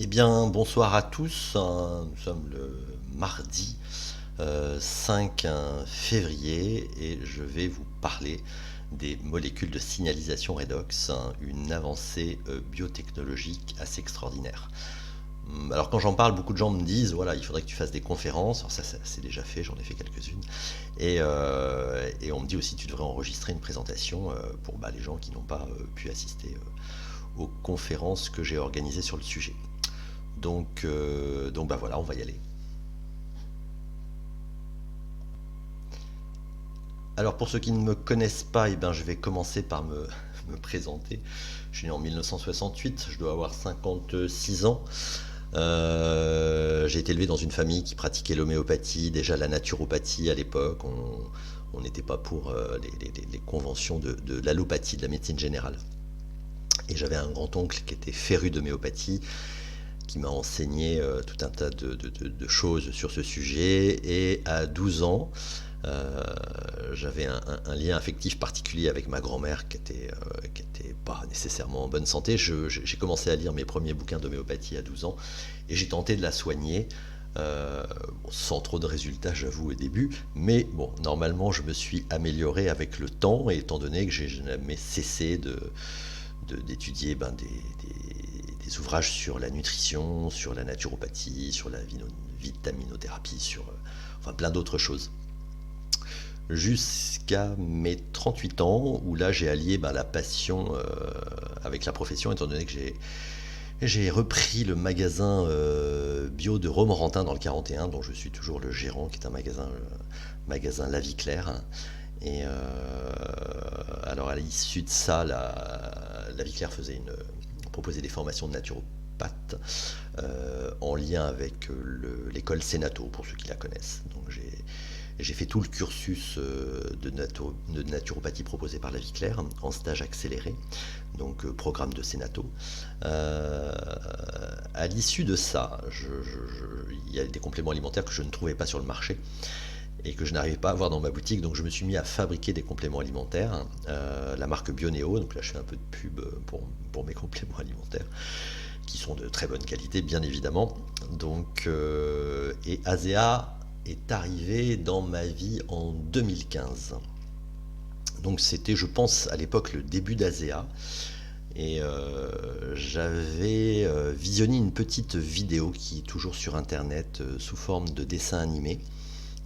Eh bien, bonsoir à tous. Nous sommes le mardi 5 février et je vais vous parler des molécules de signalisation redox, une avancée biotechnologique assez extraordinaire. Alors quand j'en parle, beaucoup de gens me disent, voilà, il faudrait que tu fasses des conférences. Alors ça, c'est déjà fait, j'en ai fait quelques-unes. Et on me dit aussi, tu devrais enregistrer une présentation pour les gens qui n'ont pas pu assister aux conférences que j'ai organisées sur le sujet. Donc voilà, on va y aller. Alors pour ceux qui ne me connaissent pas, je vais commencer par me présenter. Je suis né en 1968, je dois avoir 56 ans. J'ai été élevé dans une famille qui pratiquait l'homéopathie, déjà la naturopathie à l'époque. On n'était pas pour les conventions de l'allopathie, de la médecine générale. Et j'avais un grand-oncle qui était féru d'homéopathie, qui m'a enseigné tout un tas de choses sur ce sujet. Et à 12 ans, euh, j'avais un lien affectif particulier avec ma grand-mère qui était pas nécessairement en bonne santé. J'ai commencé à lire mes premiers bouquins d'homéopathie à 12 ans et j'ai tenté de la soigner. Sans trop de résultats, j'avoue, au début, mais bon, normalement, je me suis amélioré avec le temps, et étant donné que j'ai jamais cessé d'étudier des ouvrages sur la nutrition, sur la naturopathie, sur la vitaminothérapie, sur enfin plein d'autres choses. Jusqu'à mes 38 ans, où là j'ai allié la passion avec la profession, étant donné que j'ai repris le magasin bio de Romorantin dans le 41, dont je suis toujours le gérant, qui est un magasin La Vie Claire. Et alors à l'issue de ça, la Vie Claire proposait des formations de naturopathe en lien avec l'école Sénato, pour ceux qui la connaissent. Donc j'ai fait tout le cursus de naturopathie proposé par la Vie Claire en stage accéléré, donc programme de Sénato. Euh, à l'issue de ça, il y a des compléments alimentaires que je ne trouvais pas sur le marché et que je n'arrivais pas à avoir dans ma boutique, donc je me suis mis à fabriquer des compléments alimentaires, la marque Bionéo, donc là je fais un peu de pub pour mes compléments alimentaires, qui sont de très bonne qualité bien évidemment. Et ASEA est arrivé dans ma vie en 2015. Donc c'était, je pense, à l'époque le début d'ASEA. Et j'avais visionné une petite vidéo qui est toujours sur internet sous forme de dessin animé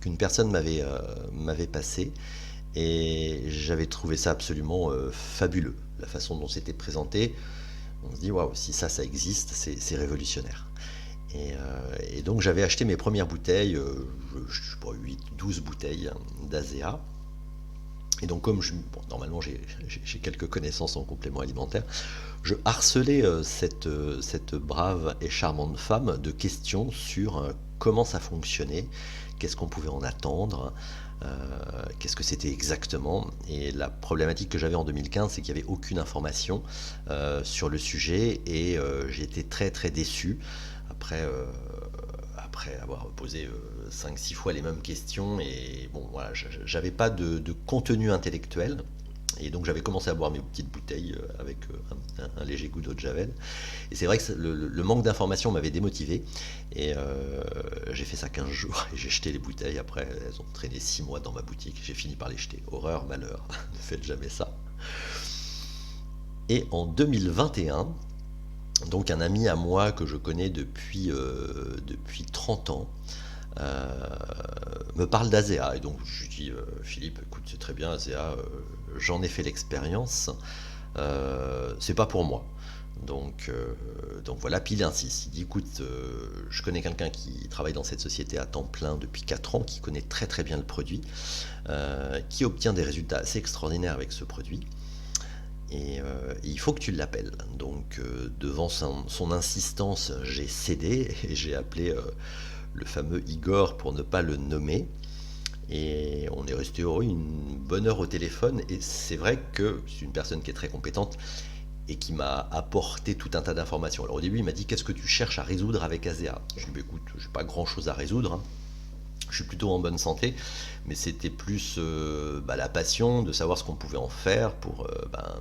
qu'une personne m'avait passé, et j'avais trouvé ça absolument fabuleux. La façon dont c'était présenté, on se dit waouh, si ça existe, c'est révolutionnaire. Et donc j'avais acheté mes premières bouteilles, je sais pas, 8, 12 bouteilles d'ASEA. Et donc comme normalement j'ai quelques connaissances en compléments alimentaires, je harcelais cette brave et charmante femme de questions sur comment ça fonctionnait, qu'est-ce qu'on pouvait en attendre, qu'est-ce que c'était exactement. Et la problématique que j'avais en 2015, c'est qu'il n'y avait aucune information sur le sujet, et j'ai été très très déçu après avoir posé 5-6 fois les mêmes questions. Et bon, voilà, j'avais pas de contenu intellectuel. Et donc j'avais commencé à boire mes petites bouteilles avec un léger goût d'eau de javel. Et c'est vrai que le manque d'informations m'avait démotivé. Et j'ai fait ça 15 jours et j'ai jeté les bouteilles. Après, elles ont traîné 6 mois dans ma boutique. J'ai fini par les jeter. Horreur, malheur, ne faites jamais ça. Et en 2021, donc un ami à moi que je connais depuis 30 ans euh, me parle d'ASEA. Et donc je lui dis, Philippe, écoute, c'est très bien ASEA, j'en ai fait l'expérience, c'est pas pour moi. Donc voilà, puis il insiste. Il dit écoute, je connais quelqu'un qui travaille dans cette société à temps plein depuis 4 ans, qui connaît très très bien le produit, qui obtient des résultats assez extraordinaires avec ce produit. Et il faut que tu l'appelles. Donc devant son insistance, j'ai cédé et j'ai appelé le fameux Igor pour ne pas le nommer. Et on est resté une bonne heure au téléphone. Et c'est vrai que c'est une personne qui est très compétente et qui m'a apporté tout un tas d'informations. Alors au début, il m'a dit qu'est-ce que tu cherches à résoudre avec ASEA. Je lui ai dit écoute, j'ai pas grand chose à résoudre, hein. Je suis plutôt en bonne santé, mais c'était plus la passion de savoir ce qu'on pouvait en faire pour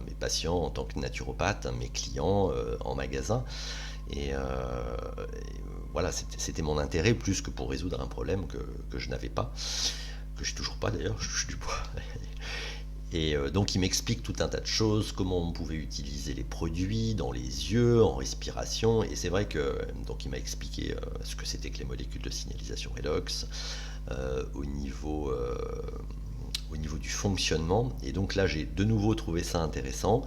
mes patients en tant que naturopathe, hein, mes clients en magasin. Et voilà, c'était mon intérêt plus que pour résoudre un problème que je n'avais pas, que j'ai toujours pas d'ailleurs, je touche du bois. Et donc il m'explique tout un tas de choses, comment on pouvait utiliser les produits dans les yeux, en respiration, et c'est vrai que donc il m'a expliqué ce que c'était que les molécules de signalisation redox, euh, au niveau, euh, au niveau du fonctionnement, et donc là j'ai de nouveau trouvé ça intéressant,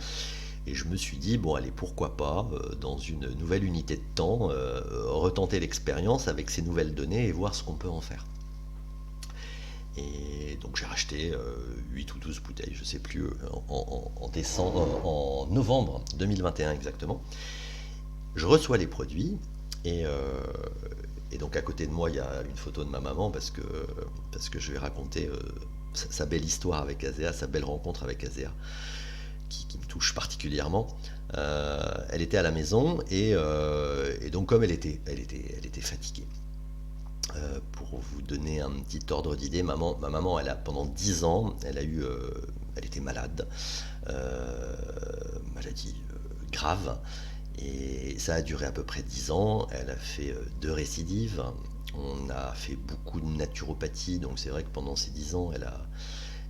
et je me suis dit, bon allez, pourquoi pas, dans une nouvelle unité de temps, retenter l'expérience avec ces nouvelles données et voir ce qu'on peut en faire. Et donc j'ai racheté 8 ou 12 bouteilles, je ne sais plus, en novembre 2021 exactement. Je reçois les produits et, euh, et donc à côté de moi il y a une photo de ma maman parce que je vais raconter sa belle histoire avec Azea, sa belle rencontre avec Azea qui me touche particulièrement. Elle était à la maison et donc comme elle était fatiguée. Pour vous donner un petit ordre d'idée, ma maman, pendant 10 ans, elle était malade, euh, maladie grave, et ça a duré à peu près 10 ans. Elle a fait 2 récidives. On a fait beaucoup de naturopathie, donc c'est vrai que pendant ces 10 ans,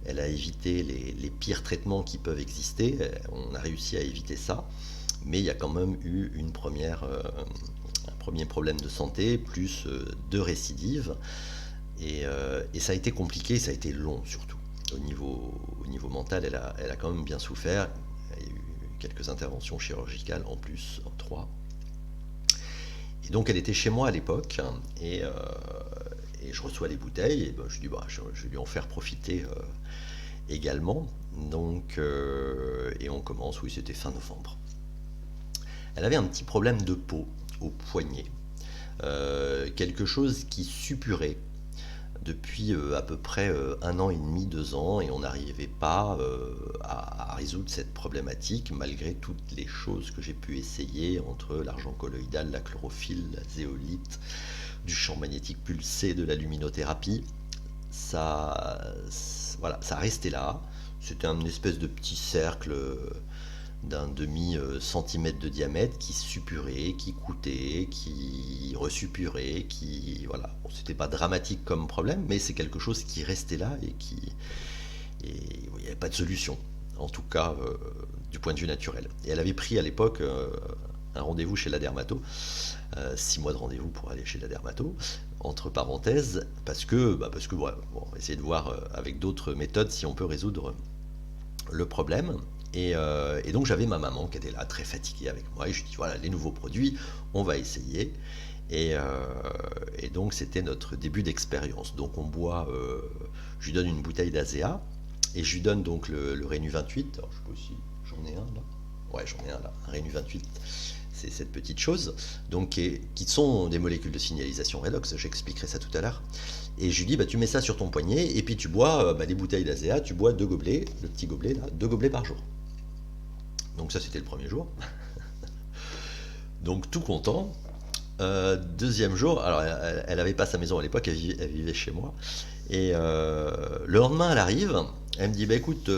elle a évité les pires traitements qui peuvent exister. On a réussi à éviter ça, mais il y a quand même eu un premier problème de santé, plus 2 récidives. Et ça a été compliqué, ça a été long surtout. Au niveau mental, elle a quand même bien souffert. Il y a eu quelques interventions chirurgicales en plus, en 3. Et donc elle était chez moi à l'époque, et je reçois les bouteilles, et ben, je dis bah, je vais lui en faire profiter également. Donc, et on commence, oui, c'était fin novembre. Elle avait un petit problème de peau au poignet, quelque chose qui suppurait depuis à peu près 1 an et demi, 2 ans, et on n'arrivait pas à résoudre cette problématique malgré toutes les choses que j'ai pu essayer entre l'argent colloïdal, la chlorophylle, la zéolite, du champ magnétique pulsé, de la luminothérapie. Ça, voilà, ça restait là. C'était un espèce de petit cercle d'un demi-centimètre de diamètre qui suppurait, qui coûtait, qui resuppurait, qui... Voilà. Bon, c'était pas dramatique comme problème, mais c'est quelque chose qui restait là et qui... Et il n'y avait pas de solution, en tout cas du point de vue naturel. Et elle avait pris à l'époque un rendez-vous chez la dermato, 6 mois de rendez-vous pour aller chez la dermato, entre parenthèses, parce que voilà, bon, on va essayer de voir avec d'autres méthodes si on peut résoudre le problème. Et donc j'avais ma maman qui était là, très fatiguée avec moi, et je lui dis voilà, les nouveaux produits, on va essayer. Et donc c'était notre début d'expérience. Donc on boit, je lui donne une bouteille d'Azea, et je lui donne donc le Rénu 28. Alors je sais pas si j'en ai un là. Ouais, j'en ai un là, un Rénu 28. C'est cette petite chose, donc qui sont des molécules de signalisation redox, j'expliquerai ça tout à l'heure. Et je lui dis, bah, tu mets ça sur ton poignet, et puis tu bois les bouteilles d'Azea, tu bois 2 gobelets, le petit gobelet là, 2 gobelets par jour. Donc ça c'était le premier jour. Donc tout content. Deuxième jour, alors elle avait pas sa maison à l'époque, elle vivait chez moi. Et le lendemain, elle arrive, elle me dit, bah écoute,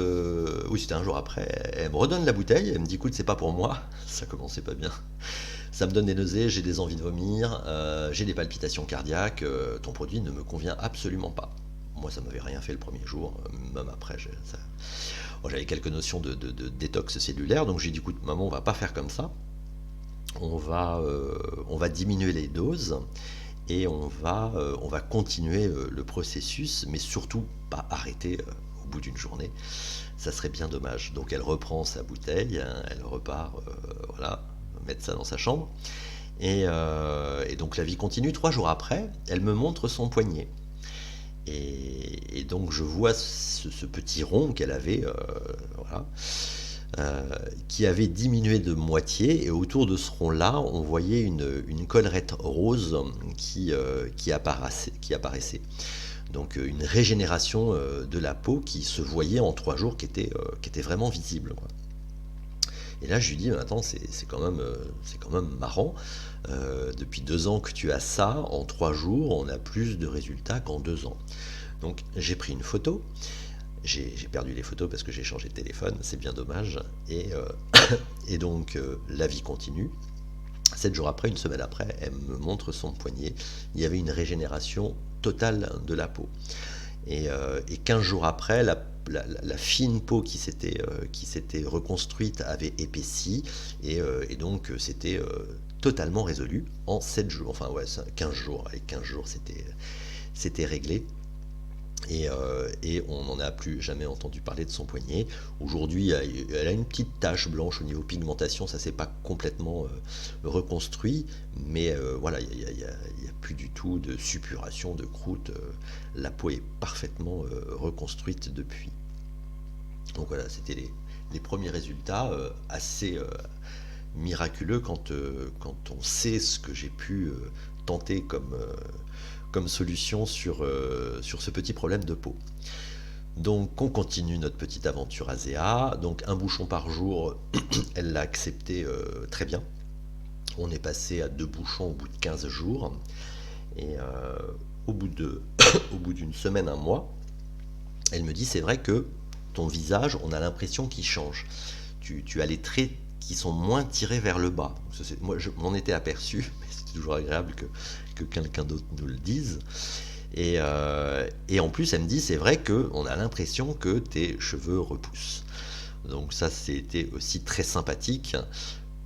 oui, c'était un jour après, elle me redonne la bouteille, elle me dit, écoute, c'est pas pour moi, ça commençait pas bien. Ça me donne des nausées, j'ai des envies de vomir, j'ai des palpitations cardiaques, ton produit ne me convient absolument pas. Moi, ça m'avait rien fait le premier jour, même après, bon, j'avais quelques notions de détox cellulaire, donc j'ai dit, écoute, maman, on va pas faire comme ça, on va diminuer les doses, et on va continuer le processus, mais surtout pas arrêter au bout d'une journée. Ça serait bien dommage. Donc elle reprend sa bouteille, hein, elle repart, voilà, mettre ça dans sa chambre. Et donc la vie continue. 3 jours après, elle me montre son poignet. Et donc je vois ce petit rond qu'elle avait, voilà, qui avait diminué de moitié, et autour de ce rond-là, on voyait une collerette rose qui apparaissait. Donc une régénération de la peau qui se voyait en 3 jours, qui était vraiment visible, quoi. Et là, je lui dis, mais attends, c'est quand même marrant. Depuis 2 ans que tu as ça, en 3 jours, on a plus de résultats qu'en 2 ans. Donc j'ai pris une photo. J'ai perdu les photos parce que j'ai changé de téléphone, c'est bien dommage. Et donc la vie continue. 7 jours après, une semaine après, elle me montre son poignet. Il y avait une régénération totale de la peau. Et 15 jours après, la fine peau qui s'était reconstruite avait épaissi, et donc c'était totalement résolu en 7 jours. Enfin ouais, 15 jours, avec 15 jours c'était réglé. Et on n'en a plus jamais entendu parler de son poignet. Aujourd'hui, elle a une petite tache blanche au niveau pigmentation, ça s'est pas complètement reconstruit, mais voilà, il y a plus du tout de suppuration, de croûte. La peau est parfaitement reconstruite depuis. Donc voilà, c'était les premiers résultats assez miraculeux quand on sait ce que j'ai pu tenter comme solution sur ce petit problème de peau. Donc on continue notre petite aventure ASEA. Donc un bouchon par jour, elle l'a accepté très bien. On est passé à 2 bouchons au bout de 15 jours. Et au bout d'une semaine, un mois, elle me dit, c'est vrai que ton visage, on a l'impression qu'il change. Tu as les traits qui sont moins tirés vers le bas. Moi, je m'en étais aperçu, mais c'est toujours agréable que quelqu'un d'autre nous le dise. Et en plus, elle me dit, c'est vrai qu'on a l'impression que tes cheveux repoussent. Donc ça, c'était aussi très sympathique.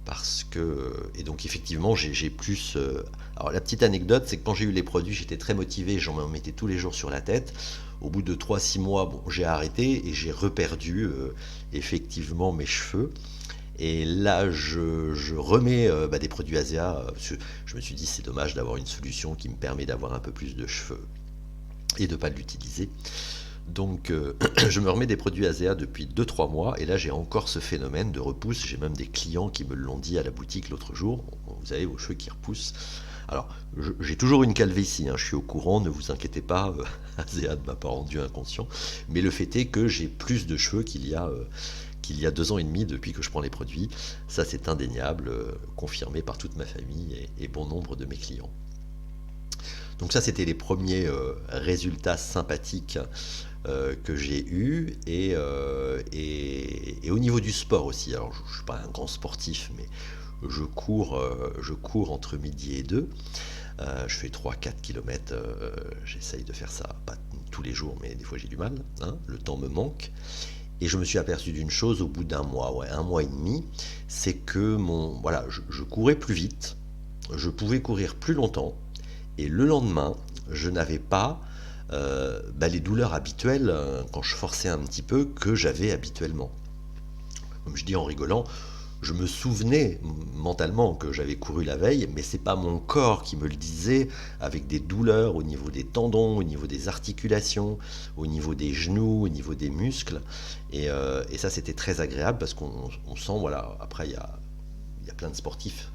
Parce que, et donc effectivement, j'ai plus. Alors la petite anecdote, c'est que quand j'ai eu les produits, j'étais très motivé, j'en mettais tous les jours sur la tête. Au bout de 3-6 mois, bon, j'ai arrêté et j'ai reperdu effectivement mes cheveux. Et là, je remets des produits ASEA, parce que je me suis dit, c'est dommage d'avoir une solution qui me permet d'avoir un peu plus de cheveux et de ne pas l'utiliser. Donc je me remets des produits ASEA depuis 2-3 mois, et là j'ai encore ce phénomène de repousse. J'ai même des clients qui me l'ont dit à la boutique l'autre jour, vous avez vos cheveux qui repoussent. Alors j'ai toujours une calvitie, hein, je suis au courant, ne vous inquiétez pas, ASEA ne m'a pas rendu inconscient, mais le fait est que j'ai plus de cheveux qu'il y a 2 ans et demi depuis que je prends les produits. Ça c'est indéniable, confirmé par toute ma famille et bon nombre de mes clients. Donc ça, c'était les premiers résultats sympathiques que j'ai eus. Et au niveau du sport aussi, alors je ne suis pas un grand sportif, mais je cours entre midi et 2. Je fais 3-4 km. J'essaye de faire ça, pas tous les jours, mais des fois j'ai du mal, hein, le temps me manque. Et je me suis aperçu d'une chose au bout d'un mois, ouais, 1 mois et demi, c'est que voilà, je courais plus vite, je pouvais courir plus longtemps, et le lendemain, je n'avais pas les douleurs habituelles quand je forçais un petit peu que j'avais habituellement. Comme je dis en rigolant, je me souvenais mentalement que j'avais couru la veille, mais c'est pas mon corps qui me le disait, avec des douleurs au niveau des tendons, au niveau des articulations, au niveau des genoux, au niveau des muscles. Et ça, c'était très agréable parce qu'on sent, voilà, après il y a plein de sportifs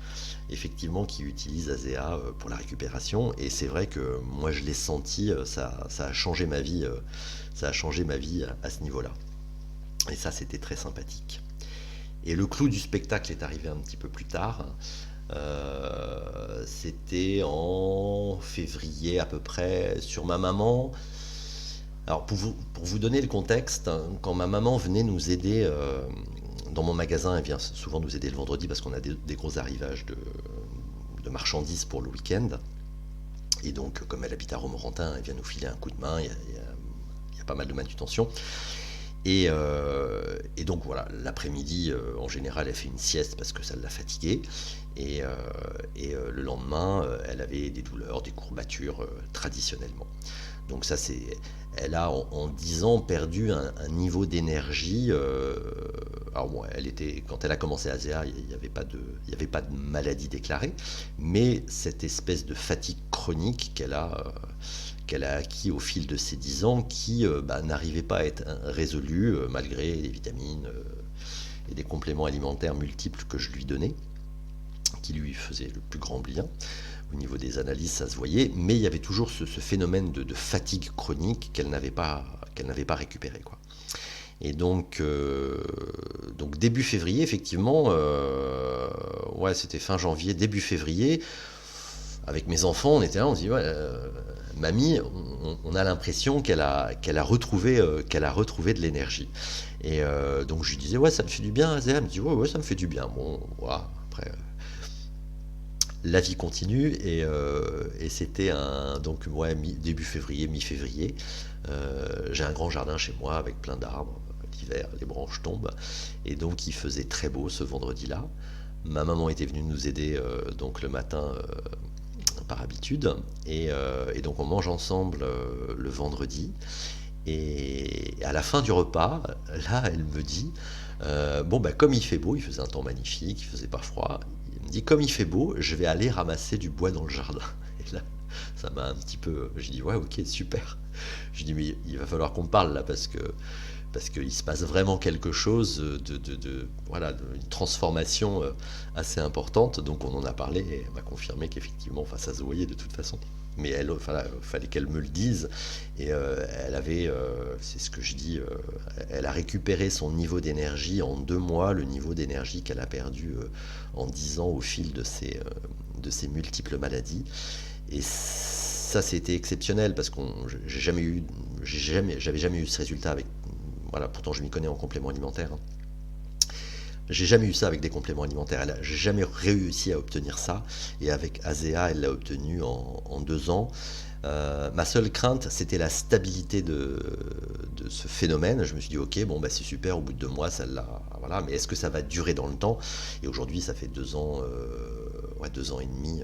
effectivement qui utilisent ASEA pour la récupération, et c'est vrai que moi je l'ai senti, ça a changé ma vie, ça a changé ma vie à ce niveau-là. Et ça, c'était très sympathique. Et le clou du spectacle est arrivé un petit peu plus tard. C'était en février à peu près, sur ma maman. Alors pour vous donner le contexte, hein, quand ma maman venait nous aider dans mon magasin, elle vient souvent nous aider le vendredi parce qu'on a des gros arrivages de marchandises pour le week-end. Et donc, comme elle habite à Romorantin, elle vient nous filer un coup de main. Il y a pas mal de manutention. Et donc voilà, l'après-midi, en général, elle fait une sieste parce que ça l'a fatiguée. Le lendemain, elle avait des douleurs, des courbatures traditionnellement. Donc ça, elle a en 10 ans perdu un niveau d'énergie. Alors bon, quand elle a commencé ASEA, il n'y avait pas de maladie déclarée, mais cette espèce de fatigue chronique qu'elle a acquis au fil de ces 10 ans, qui n'arrivait pas à être résolue malgré les vitamines et des compléments alimentaires multiples que je lui donnais, qui lui faisaient le plus grand bien. Au niveau des analyses, ça se voyait, mais il y avait toujours ce phénomène de fatigue chronique qu'elle n'avait pas récupéré, quoi. Et donc début février, effectivement, ouais, c'était fin janvier, début février, avec mes enfants, on était là, on se dit, ouais, mamie, on a l'impression qu'elle a retrouvé de l'énergie. Et donc je lui disais, ouais, ça me fait du bien, Azéa. Elle me dit, ouais, ça me fait du bien. Bon, voilà, après, la vie continue et c'était donc ouais, début février, mi-février. J'ai un grand jardin chez moi avec plein d'arbres. L'hiver, les branches tombent et donc il faisait très beau ce vendredi-là. Ma maman était venue nous aider donc le matin par habitude et donc on mange ensemble le vendredi et à la fin du repas, là elle me dit bon bah comme il fait beau, il faisait un temps magnifique, il faisait pas froid, il me dit comme il fait beau, je vais aller ramasser du bois dans le jardin. Et là, ça m'a un petit peu. J'ai dit ouais ok super. Je dis mais il va falloir qu'on parle là parce qu'il se passe vraiment quelque chose voilà, une transformation assez importante. Donc on en a parlé et elle m'a confirmé qu'effectivement, enfin ça se voyait de toute façon. Mais elle, enfin, fallait qu'elle me le dise. Et elle avait, c'est ce que je dis, elle a récupéré son niveau d'énergie en 2 mois, le niveau d'énergie qu'elle a perdu en 10 ans au fil de ses multiples maladies. Et ça, c'était exceptionnel parce que j'avais jamais eu ce résultat avec. Voilà, pourtant je m'y connais en complément alimentaire. Hein. J'ai jamais eu ça avec des compléments alimentaires. J'ai jamais réussi à obtenir ça. Et avec ASEA, elle l'a obtenu en 2 ans. Ma seule crainte, c'était la stabilité de ce phénomène. Je me suis dit, ok, bon, bah, c'est super, au bout de 2 mois, ça l'a. Voilà, mais est-ce que ça va durer dans le temps? Et aujourd'hui, ça fait 2 ans, ouais, 2 ans et demi,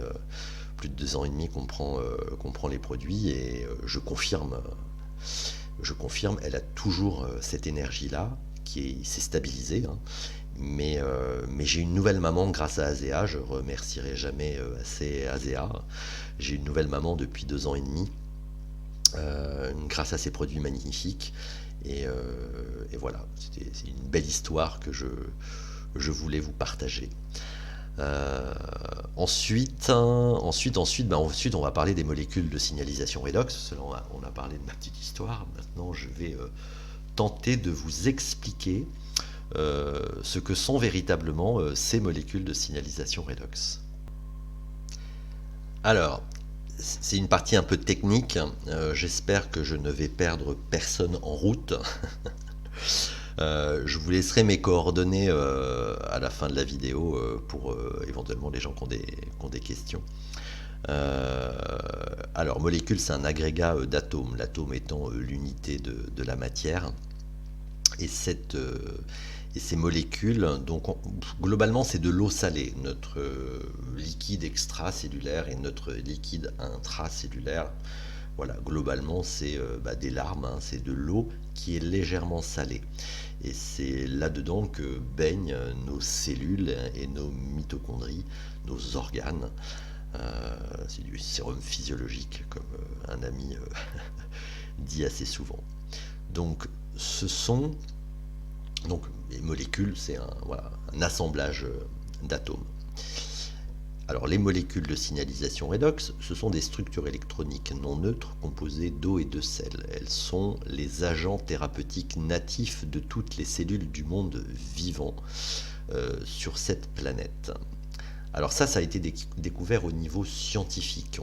plus de 2 ans et demi qu'on prend les produits. Et je confirme, elle a toujours cette énergie-là qui s'est stabilisée. Hein. Mais j'ai une nouvelle maman grâce à ASEA, je remercierai jamais assez ASEA. J'ai une nouvelle maman depuis 2 ans et demi, grâce à ces produits magnifiques. Et voilà, c'est une belle histoire que je voulais vous partager. Ensuite, on va parler des molécules de signalisation redox. On a parlé de ma petite histoire. Maintenant, je vais tenter de vous expliquer ce que sont véritablement ces molécules de signalisation redox. Alors, c'est une partie un peu technique. J'espère que je ne vais perdre personne en route. Je vous laisserai mes coordonnées à la fin de la vidéo pour éventuellement les gens qui ont des questions. Alors, molécule, c'est un agrégat d'atomes, l'atome étant l'unité de la matière. Et ces molécules, donc globalement, c'est de l'eau salée, notre liquide extracellulaire et notre liquide intracellulaire. Voilà, globalement, c'est des larmes, hein, c'est de l'eau qui est légèrement salée. Et c'est là-dedans que baignent nos cellules et nos mitochondries, nos organes. C'est du sérum physiologique, comme un ami dit assez souvent. Donc, les molécules, c'est un assemblage d'atomes. Alors, les molécules de signalisation redox, ce sont des structures électroniques non neutres composées d'eau et de sel. Elles sont les agents thérapeutiques natifs de toutes les cellules du monde vivant sur cette planète. Alors ça a été découvert au niveau scientifique.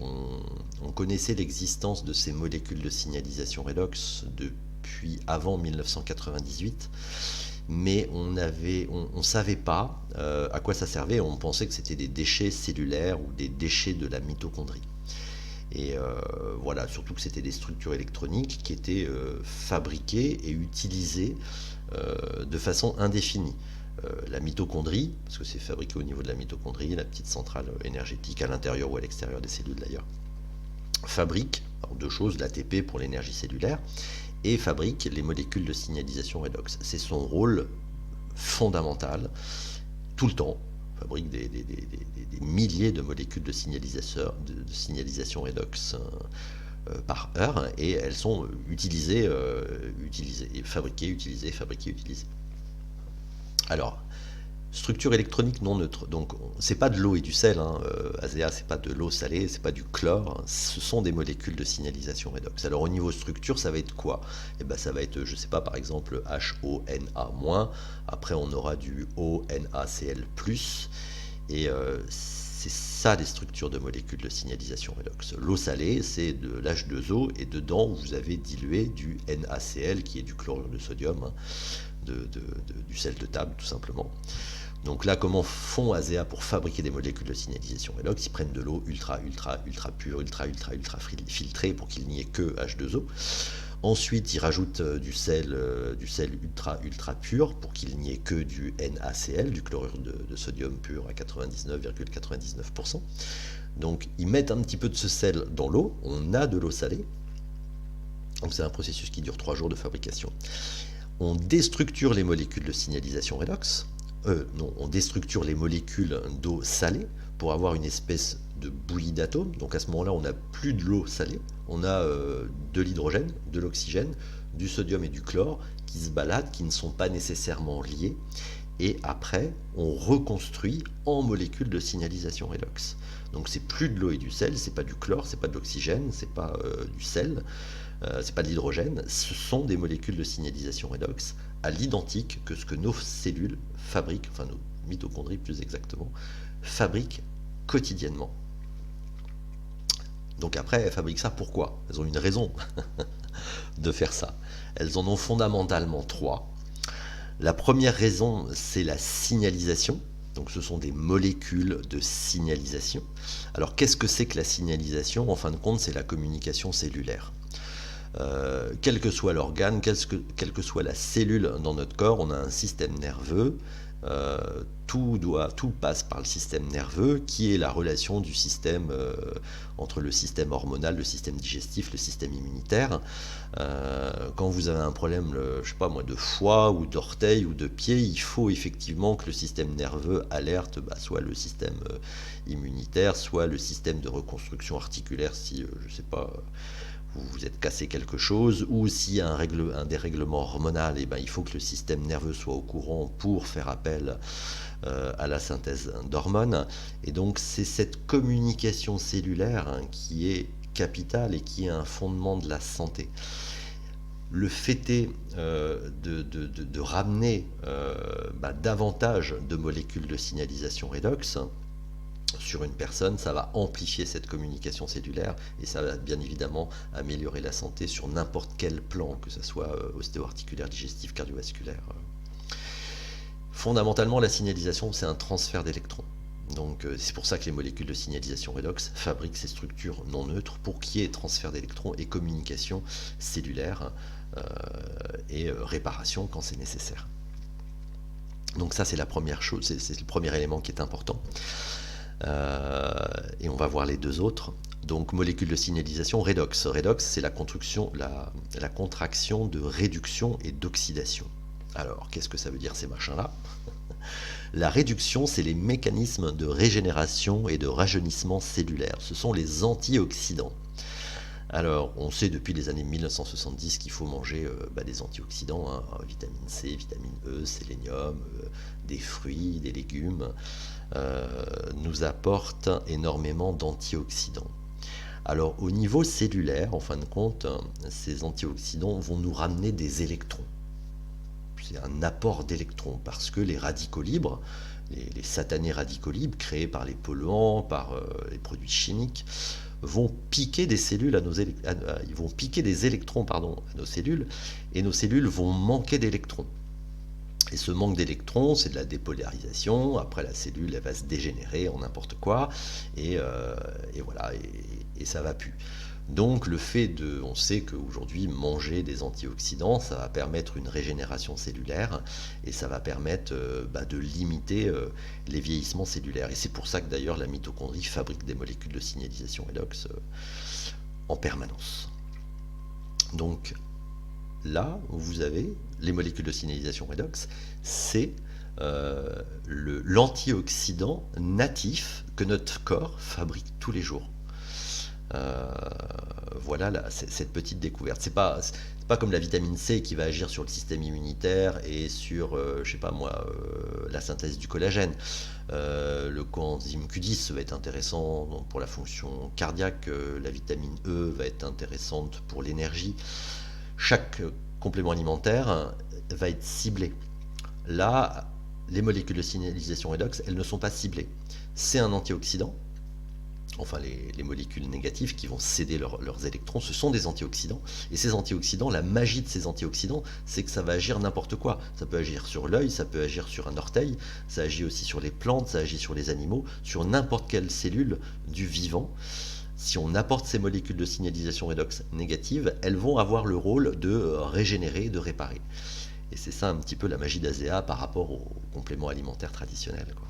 On connaissait l'existence de ces molécules de signalisation redox depuis avant 1998, mais on ne savait pas à quoi ça servait. On pensait que c'était des déchets cellulaires ou des déchets de la mitochondrie. Et voilà, surtout que c'était des structures électroniques qui étaient fabriquées et utilisées de façon indéfinie. La mitochondrie, parce que c'est fabriqué au niveau de la mitochondrie, la petite centrale énergétique à l'intérieur ou à l'extérieur des cellules d'ailleurs, fabrique deux choses, l'ATP pour l'énergie cellulaire, et fabrique les molécules de signalisation redox. C'est son rôle fondamental, tout le temps, fabrique des milliers de molécules de signalisation redox par heure, et elles sont utilisées, fabriquées, utilisées. Alors, structure électronique non neutre. Donc, c'est pas de l'eau et du sel. ASEA, c'est pas de l'eau salée, c'est pas du chlore. Ce sont des molécules de signalisation redox. Alors, au niveau structure, ça va être quoi? Eh ben, ça va être, je sais pas, par exemple, HONA-. Après, on aura du ONaCl+. Et c'est ça les structures de molécules de signalisation redox. L'eau salée, c'est de l'H2O et dedans, vous avez dilué du NaCl qui est du chlorure de sodium. Du sel de table tout simplement. Donc là, comment font ASEA pour fabriquer des molécules de signalisation redox? Ils prennent de l'eau ultra, ultra, ultra pure, ultra, ultra, ultra filtrée pour qu'il n'y ait que H2O. Ensuite, ils rajoutent du sel ultra, ultra pur pour qu'il n'y ait que du NaCl, du chlorure de sodium pur à 99,99%. Donc, ils mettent un petit peu de ce sel dans l'eau. On a de l'eau salée. Donc, c'est un processus qui dure 3 jours de fabrication. On déstructure les molécules de signalisation redox. Non, on déstructure les molécules d'eau salée pour avoir une espèce de bouillie d'atomes. Donc à ce moment-là, on n'a plus de l'eau salée, on a de l'hydrogène, de l'oxygène, du sodium et du chlore qui se baladent, qui ne sont pas nécessairement liés. Et après, on reconstruit en molécules de signalisation redox. Donc c'est plus de l'eau et du sel, c'est pas du chlore, c'est pas de l'oxygène, c'est pas du sel, c'est pas de l'hydrogène, ce sont des molécules de signalisation redox à l'identique que ce que nos cellules fabriquent, enfin nos mitochondries plus exactement, fabriquent quotidiennement. Donc après, elles fabriquent ça pourquoi? Elles ont une raison de faire ça. Elles en ont fondamentalement 3. La première raison, c'est la signalisation. Donc ce sont des molécules de signalisation. Alors qu'est-ce que c'est que la signalisation? En fin de compte, c'est la communication cellulaire. Quel que soit l'organe, quelle que soit la cellule dans notre corps, on a un système nerveux. Tout passe par le système nerveux, qui est la relation du système entre le système hormonal, le système digestif, le système immunitaire. Quand vous avez un problème, je sais pas moi, de foie ou d'orteil ou de pied, il faut effectivement que le système nerveux alerte soit le système immunitaire, soit le système de reconstruction articulaire si, je sais pas, vous êtes cassé quelque chose, ou s'il y a un dérèglement hormonal, et il faut que le système nerveux soit au courant pour faire appel à la synthèse d'hormones. Et donc c'est cette communication cellulaire qui est capitale et qui est un fondement de la santé. Le fait est de ramener davantage de molécules de signalisation redox sur une personne, ça va amplifier cette communication cellulaire et ça va bien évidemment améliorer la santé sur n'importe quel plan, que ce soit ostéo-articulaire, digestif, cardiovasculaire. Fondamentalement, la signalisation, c'est un transfert d'électrons. Donc c'est pour ça que les molécules de signalisation redox fabriquent ces structures non neutres pour qu'il y ait transfert d'électrons et communication cellulaire et réparation quand c'est nécessaire. Donc ça c'est la première chose, c'est le premier élément qui est important. Et on va voir les deux autres. Donc molécules de signalisation redox. Redox, c'est la contraction de réduction et d'oxydation. Alors, qu'est-ce que ça veut dire ces machins-là? La réduction, c'est les mécanismes de régénération et de rajeunissement cellulaire. Ce sont les antioxydants. Alors, on sait depuis les années 1970 qu'il faut manger des antioxydants, vitamine C, vitamine E, sélénium, des fruits, des légumes, nous apportent énormément d'antioxydants. Alors, au niveau cellulaire, en fin de compte, ces antioxydants vont nous ramener des électrons. C'est un apport d'électrons, parce que les radicaux libres, les satanés radicaux libres créés par les polluants, par les produits chimiques, vont piquer des cellules ils vont piquer des électrons à nos cellules, et nos cellules vont manquer d'électrons. Et ce manque d'électrons, c'est de la dépolarisation. Après, la cellule, elle va se dégénérer en n'importe quoi, et voilà, et ça va plus. Donc on sait qu'aujourd'hui manger des antioxydants, ça va permettre une régénération cellulaire et ça va permettre de limiter les vieillissements cellulaires. Et c'est pour ça que d'ailleurs la mitochondrie fabrique des molécules de signalisation redox en permanence. Donc là, vous avez les molécules de signalisation redox, c'est l'antioxydant natif que notre corps fabrique tous les jours. Voilà cette petite découverte. C'est pas comme la vitamine C qui va agir sur le système immunitaire et sur, la synthèse du collagène. Le coenzyme Q10 va être intéressant donc, pour la fonction cardiaque. La vitamine E va être intéressante pour l'énergie. Chaque complément alimentaire va être ciblé. Là, les molécules de signalisation redox, elles ne sont pas ciblées. C'est un antioxydant. enfin les molécules négatives qui vont céder leurs électrons, ce sont des antioxydants. Et ces antioxydants, la magie de ces antioxydants, c'est que ça va agir n'importe quoi. Ça peut agir sur l'œil, ça peut agir sur un orteil, ça agit aussi sur les plantes, ça agit sur les animaux, sur n'importe quelle cellule du vivant. Si on apporte ces molécules de signalisation redox négatives, elles vont avoir le rôle de régénérer, de réparer. Et c'est ça un petit peu la magie d'ASEA par rapport aux compléments alimentaires traditionnels, quoi.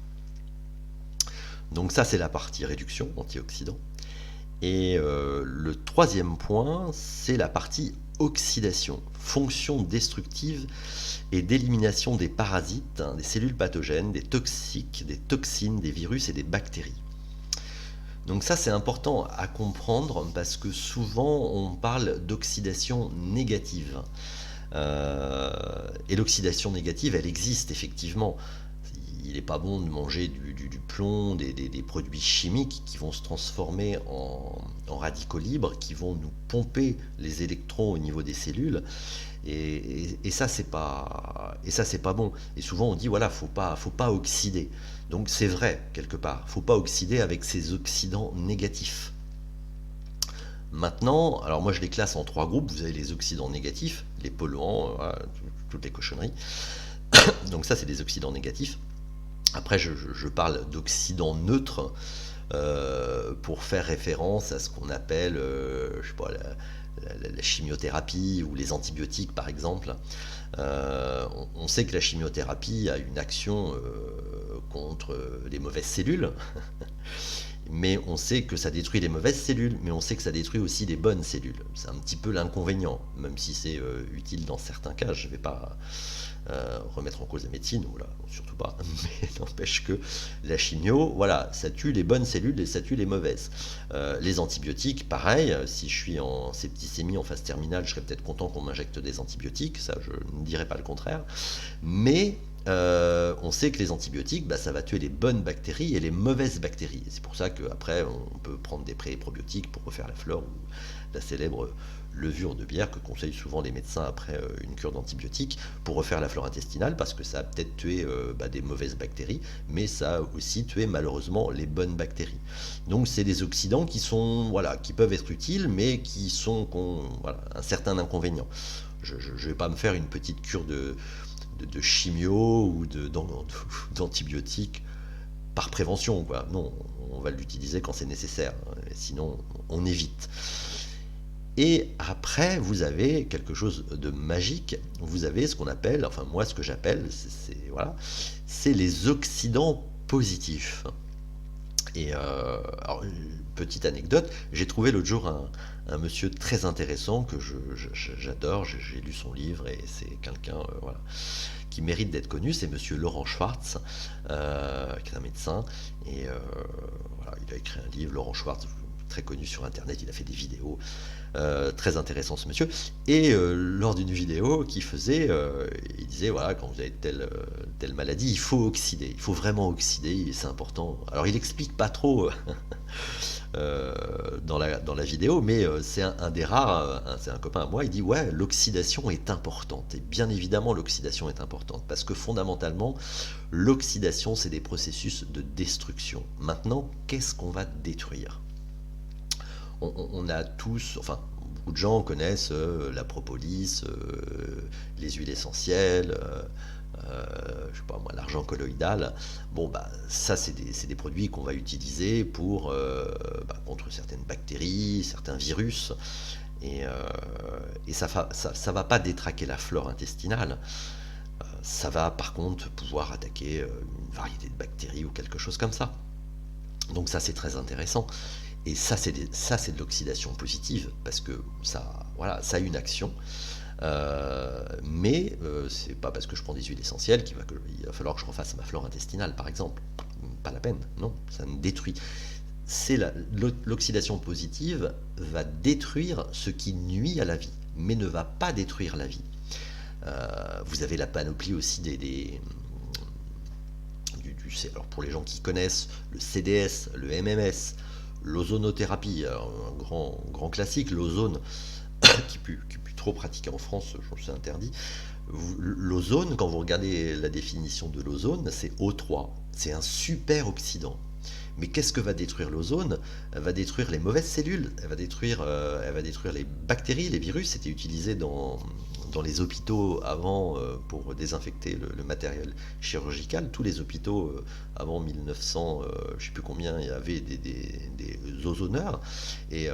Donc ça, c'est la partie réduction, antioxydants. Et le troisième point, c'est la partie oxydation, fonction destructive et d'élimination des parasites, des cellules pathogènes, des toxiques, des toxines, des virus et des bactéries. Donc ça, c'est important à comprendre parce que souvent on parle d'oxydation négative. Et l'oxydation négative, elle existe effectivement. Il n'est pas bon de manger du plomb, des produits chimiques qui vont se transformer en radicaux libres, qui vont nous pomper les électrons au niveau des cellules. Et ça, c'est pas bon. Et souvent, on dit, voilà, faut pas oxyder. Donc c'est vrai, quelque part. Faut pas oxyder avec ces oxydants négatifs. Maintenant, alors moi je les classe en 3 groupes. Vous avez les oxydants négatifs, les polluants, voilà, toutes les cochonneries. Donc ça, c'est des oxydants négatifs. Après, je parle d'oxydants neutres pour faire référence à ce qu'on appelle, je sais pas, la chimiothérapie ou les antibiotiques, par exemple. On sait que la chimiothérapie a une action contre les mauvaises cellules, mais on sait que ça détruit les mauvaises cellules, mais on sait que ça détruit aussi les bonnes cellules. C'est un petit peu l'inconvénient, même si c'est utile dans certains cas. Je ne vais pas remettre en cause la médecine, ou là, surtout pas, mais n'empêche que la chimio, voilà, ça tue les bonnes cellules et ça tue les mauvaises. Les antibiotiques, pareil, si je suis en septicémie en phase terminale, je serais peut-être content qu'on m'injecte des antibiotiques, ça je ne dirais pas le contraire, mais on sait que les antibiotiques, bah, ça va tuer les bonnes bactéries et les mauvaises bactéries. C'est pour ça qu'après, on peut prendre des pré- et probiotiques pour refaire la flore, ou la célèbre levure de bière que conseillent souvent les médecins après une cure d'antibiotiques pour refaire la flore intestinale, parce que ça a peut-être tué des mauvaises bactéries, mais ça a aussi tué malheureusement les bonnes bactéries. Donc c'est des oxydants qui sont, voilà, qui peuvent être utiles, mais qui ont voilà, un certain inconvénient. Je ne vais pas me faire une petite cure de chimio ou d'antibiotiques par prévention, quoi. Non, on va l'utiliser quand c'est nécessaire, sinon on évite. Et après, vous avez quelque chose de magique. Vous avez ce qu'on appelle, enfin moi ce que j'appelle, voilà, c'est les oxydants positifs. Et alors, une petite anecdote, j'ai trouvé l'autre jour un monsieur très intéressant que j'adore, j'ai lu son livre et c'est quelqu'un voilà, qui mérite d'être connu, c'est monsieur Laurent Schwartz, qui est un médecin, et voilà, il a écrit un livre, Laurent Schwartz, très connu sur internet, il a fait des vidéos, très intéressant ce monsieur, et lors d'une vidéo qu'il faisait, il disait voilà, quand vous avez telle maladie, il faut oxyder, il faut vraiment oxyder, c'est important. Alors il explique pas trop dans la vidéo, mais c'est un des rares, c'est un copain à moi, il dit ouais, l'oxydation est importante, et bien évidemment l'oxydation est importante, parce que fondamentalement, l'oxydation c'est des processus de destruction. Maintenant, qu'est-ce qu'on va détruire? On a tous, enfin, beaucoup de gens connaissent la propolis, les huiles essentielles, je sais pas moi, l'argent colloïdal. Bon, bah, ça, c'est des produits qu'on va utiliser pour, contre certaines bactéries, certains virus. Et ça va pas détraquer la flore intestinale. Ça va par contre pouvoir attaquer une variété de bactéries ou quelque chose comme ça. Donc ça, c'est très intéressant. Et ça, c'est de l'oxydation positive, parce que voilà, ça a une action. Mais c'est pas parce que je prends des huiles essentielles il va falloir que je refasse ma flore intestinale, par exemple. Pas la peine, non, ça me détruit. L'oxydation positive va détruire ce qui nuit à la vie, mais ne va pas détruire la vie. Vous avez la panoplie aussi alors pour les gens qui connaissent le CDS, le MMS, l'ozonothérapie, un grand classique, l'ozone, qui n'est plus trop pratiqué en France, je pense que c'est interdit. L'ozone, quand vous regardez la définition de l'ozone, c'est O3, c'est un super oxydant. Mais qu'est-ce que va détruire l'ozone? Elle va détruire les mauvaises cellules, elle va détruire les bactéries, les virus. C'était utilisé dans les hôpitaux avant pour désinfecter le matériel chirurgical. Tous les hôpitaux avant 1900, je ne sais plus combien, il y avait des ozoneurs. Et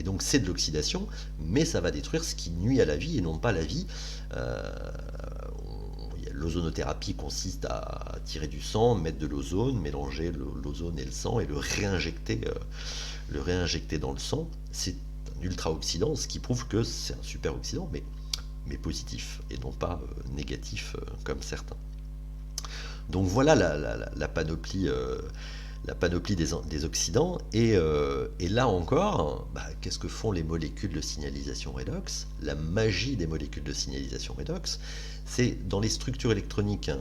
donc c'est de l'oxydation, mais ça va détruire ce qui nuit à la vie et non pas la vie. Euh, L'ozonothérapie consiste à tirer du sang, mettre de l'ozone, mélanger l'ozone et le sang et le réinjecter dans le sang. C'est un ultra-oxydant, ce qui prouve que c'est un super oxydant, mais positif et non pas négatif comme certains. Donc voilà la panoplie, des oxydants. Et là encore, qu'est-ce que font les molécules de signalisation redox? La magie des molécules de signalisation redox, c'est dans les structures électroniques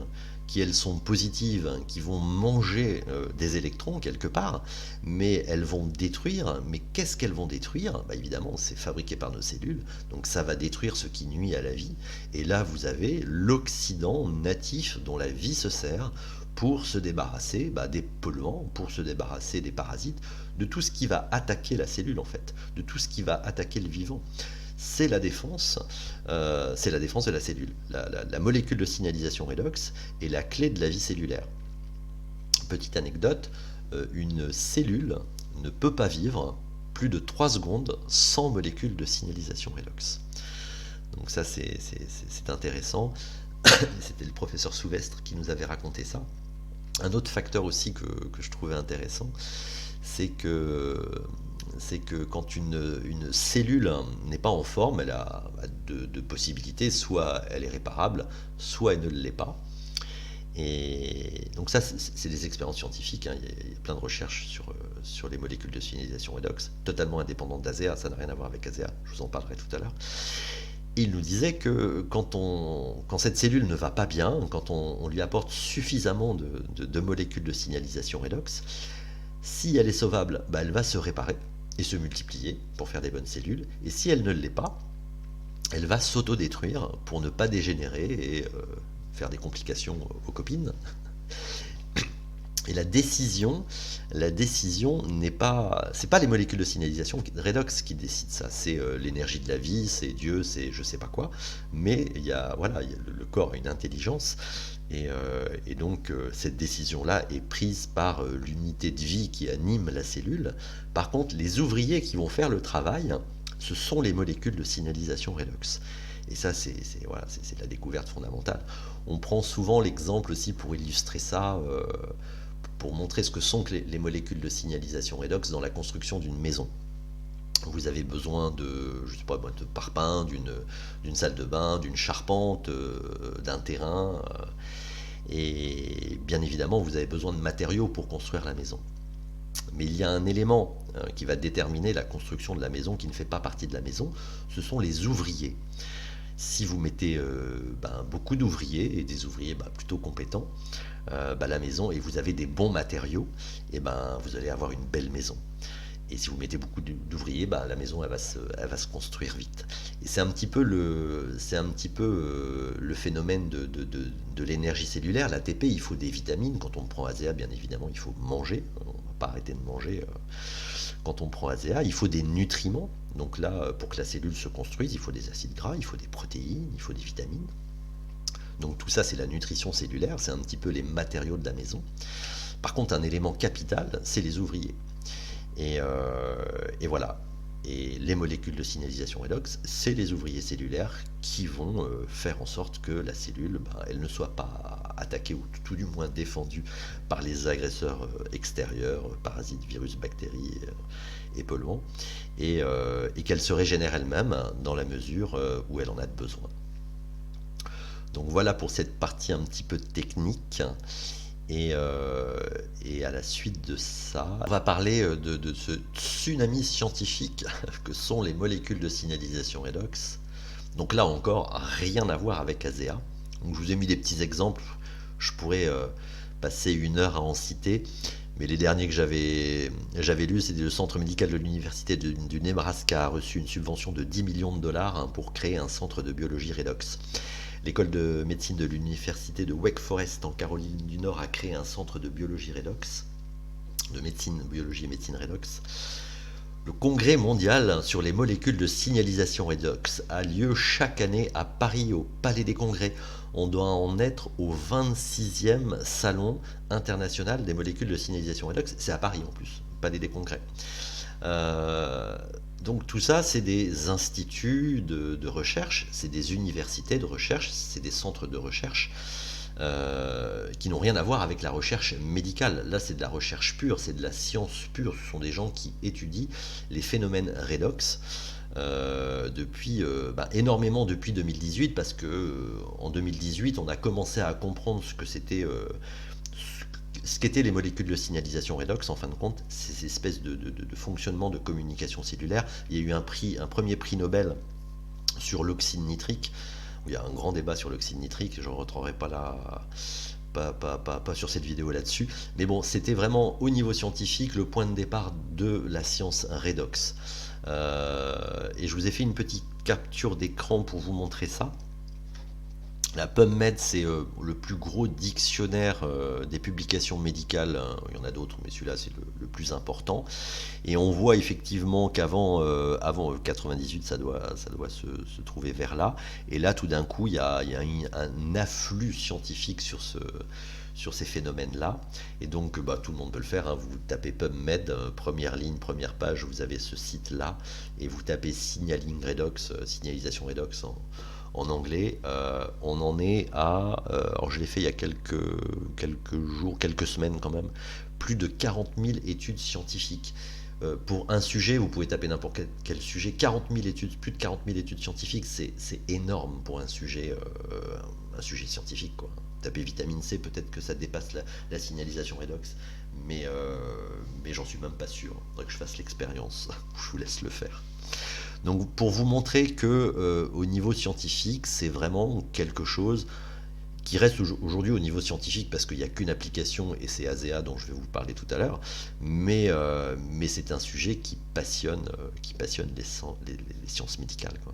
qui elles sont positives, qui vont manger des électrons quelque part, mais elles vont détruire. Mais qu'est-ce qu'elles vont détruire? Évidemment, c'est fabriqué par nos cellules, donc ça va détruire ce qui nuit à la vie. Et là, vous avez l'oxydant natif dont la vie se sert pour se débarrasser des polluants, pour se débarrasser des parasites, de tout ce qui va attaquer la cellule en fait, de tout ce qui va attaquer le vivant. C'est la défense de la cellule. La molécule de signalisation redox est la clé de la vie cellulaire. Petite anecdote, une cellule ne peut pas vivre plus de 3 secondes sans molécule de signalisation redox. Donc ça c'est intéressant. C'était le professeur Souvestre qui nous avait raconté ça. Un autre facteur aussi que je trouvais intéressant, c'est que quand une cellule n'est pas en forme, elle a deux possibilités, soit elle est réparable, soit elle ne l'est pas. Et donc ça, c'est des expériences scientifiques, il y a plein de recherches sur les molécules de signalisation redox, totalement indépendantes d'ASEA, ça n'a rien à voir avec ASEA, je vous en parlerai tout à l'heure. Il nous disait que quand cette cellule ne va pas bien, quand on lui apporte suffisamment de molécules de signalisation redox, si elle est sauvable, elle va se réparer et se multiplier pour faire des bonnes cellules. Et si elle ne l'est pas, elle va s'autodétruire pour ne pas dégénérer et faire des complications aux copines. Et la décision n'est pas, c'est pas les molécules de signalisation redox qui décident ça, c'est l'énergie de la vie, c'est Dieu, c'est je sais pas quoi, mais le corps a une intelligence et donc cette décision-là est prise par l'unité de vie qui anime la cellule. Par contre, les ouvriers qui vont faire le travail, ce sont les molécules de signalisation redox. Et ça, c'est la découverte fondamentale. On prend souvent l'exemple aussi pour illustrer ça. Pour montrer ce que sont les molécules de signalisation redox dans la construction d'une maison. Vous avez besoin de parpaings, d'une salle de bain, d'une charpente, d'un terrain, et bien évidemment vous avez besoin de matériaux pour construire la maison. Mais il y a un élément qui va déterminer la construction de la maison qui ne fait pas partie de la maison, ce sont les ouvriers. Si vous mettez beaucoup d'ouvriers, et des ouvriers plutôt compétents, la maison, et vous avez des bons matériaux, et vous allez avoir une belle maison. Et si vous mettez beaucoup d'ouvriers, la maison elle va se construire vite. Et c'est un petit peu le phénomène de l'énergie cellulaire. L'ATP, il faut des vitamines. Quand on prend ASEA, bien évidemment, il faut manger. On ne va pas arrêter de manger quand on prend ASEA. Il faut des nutriments. Donc là, pour que la cellule se construise, il faut des acides gras, il faut des protéines, il faut des vitamines. Donc tout ça, c'est la nutrition cellulaire, c'est un petit peu les matériaux de la maison. Par contre, un élément capital, c'est les ouvriers. Et voilà. Et les molécules de signalisation redox, c'est les ouvriers cellulaires qui vont faire en sorte que la cellule, elle ne soit pas attaquée ou tout du moins défendue par les agresseurs extérieurs, parasites, virus, bactéries et polluants, et qu'elle se régénère elle-même dans la mesure où elle en a besoin. Donc voilà pour cette partie un petit peu technique. Et à la suite de ça, on va parler de ce tsunami scientifique que sont les molécules de signalisation redox. Donc là encore, rien à voir avec ASEA. Donc je vous ai mis des petits exemples, je pourrais passer 1 heure à en citer, mais les derniers que j'avais lus, c'était le centre médical de l'université du Nebraska a reçu une subvention de 10 millions de dollars pour créer un centre de biologie redox. L'école de médecine de l'université de Wake Forest en Caroline du Nord a créé un centre de biologie redox. de médecine, biologie et médecine redox. Le congrès mondial sur les molécules de signalisation redox a lieu chaque année à Paris, au Palais des Congrès. On doit en être au 26e salon international des molécules de signalisation redox. C'est à Paris en plus, Palais des Congrès. Euh, donc tout ça, c'est des instituts de recherche, c'est des universités de recherche, c'est des centres de recherche qui n'ont rien à voir avec la recherche médicale. Là, c'est de la recherche pure, c'est de la science pure. Ce sont des gens qui étudient les phénomènes redox depuis énormément depuis 2018, parce que en 2018, on a commencé à comprendre ce que c'était. Ce qu'étaient les molécules de signalisation redox, en fin de compte, ces espèces de fonctionnement de communication cellulaire. Il y a eu un premier prix Nobel sur l'oxyde nitrique. Il y a un grand débat sur l'oxyde nitrique, je ne rentrerai pas là, pas sur cette vidéo là-dessus. Mais bon, c'était vraiment au niveau scientifique le point de départ de la science redox. Et je vous ai fait une petite capture d'écran pour vous montrer ça. La PubMed, c'est le plus gros dictionnaire des publications médicales. Il y en a d'autres, mais celui-là, c'est le plus important. Et on voit effectivement qu'avant avant 98, ça doit se trouver vers là. Et là, tout d'un coup, il y a un afflux scientifique sur ces phénomènes-là. Et donc, tout le monde peut le faire, hein. Vous tapez PubMed, première ligne, première page, vous avez ce site-là. Et vous tapez Signaling Redox, signalisation redox en anglais. On en est à, alors je l'ai fait il y a quelques jours, quelques semaines quand même, plus de 40 000 études scientifiques. Pour un sujet, vous pouvez taper n'importe quel sujet, 40 000 études, plus de 40 000 études scientifiques, c'est énorme pour un sujet scientifique, quoi. Taper vitamine C, peut-être que ça dépasse la signalisation redox, mais j'en suis même pas sûr. Il faudrait que je fasse l'expérience, je vous laisse le faire. Donc pour vous montrer que au niveau scientifique, c'est vraiment quelque chose qui reste aujourd'hui au niveau scientifique, parce qu'il n'y a qu'une application, et c'est ASEA dont je vais vous parler tout à l'heure, mais c'est un sujet qui passionne les sciences médicales, quoi.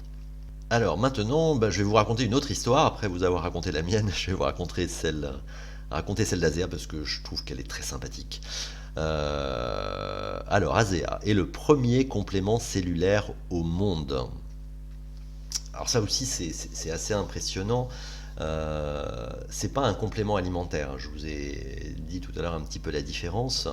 Alors maintenant, je vais vous raconter une autre histoire. Après vous avoir raconté la mienne, je vais vous raconter celle d'ASEA, parce que je trouve qu'elle est très sympathique. Alors, ASEA est le premier complément cellulaire au monde. Alors ça aussi, c'est assez impressionnant. C'est pas un complément alimentaire, hein. Je vous ai dit tout à l'heure un petit peu la différence.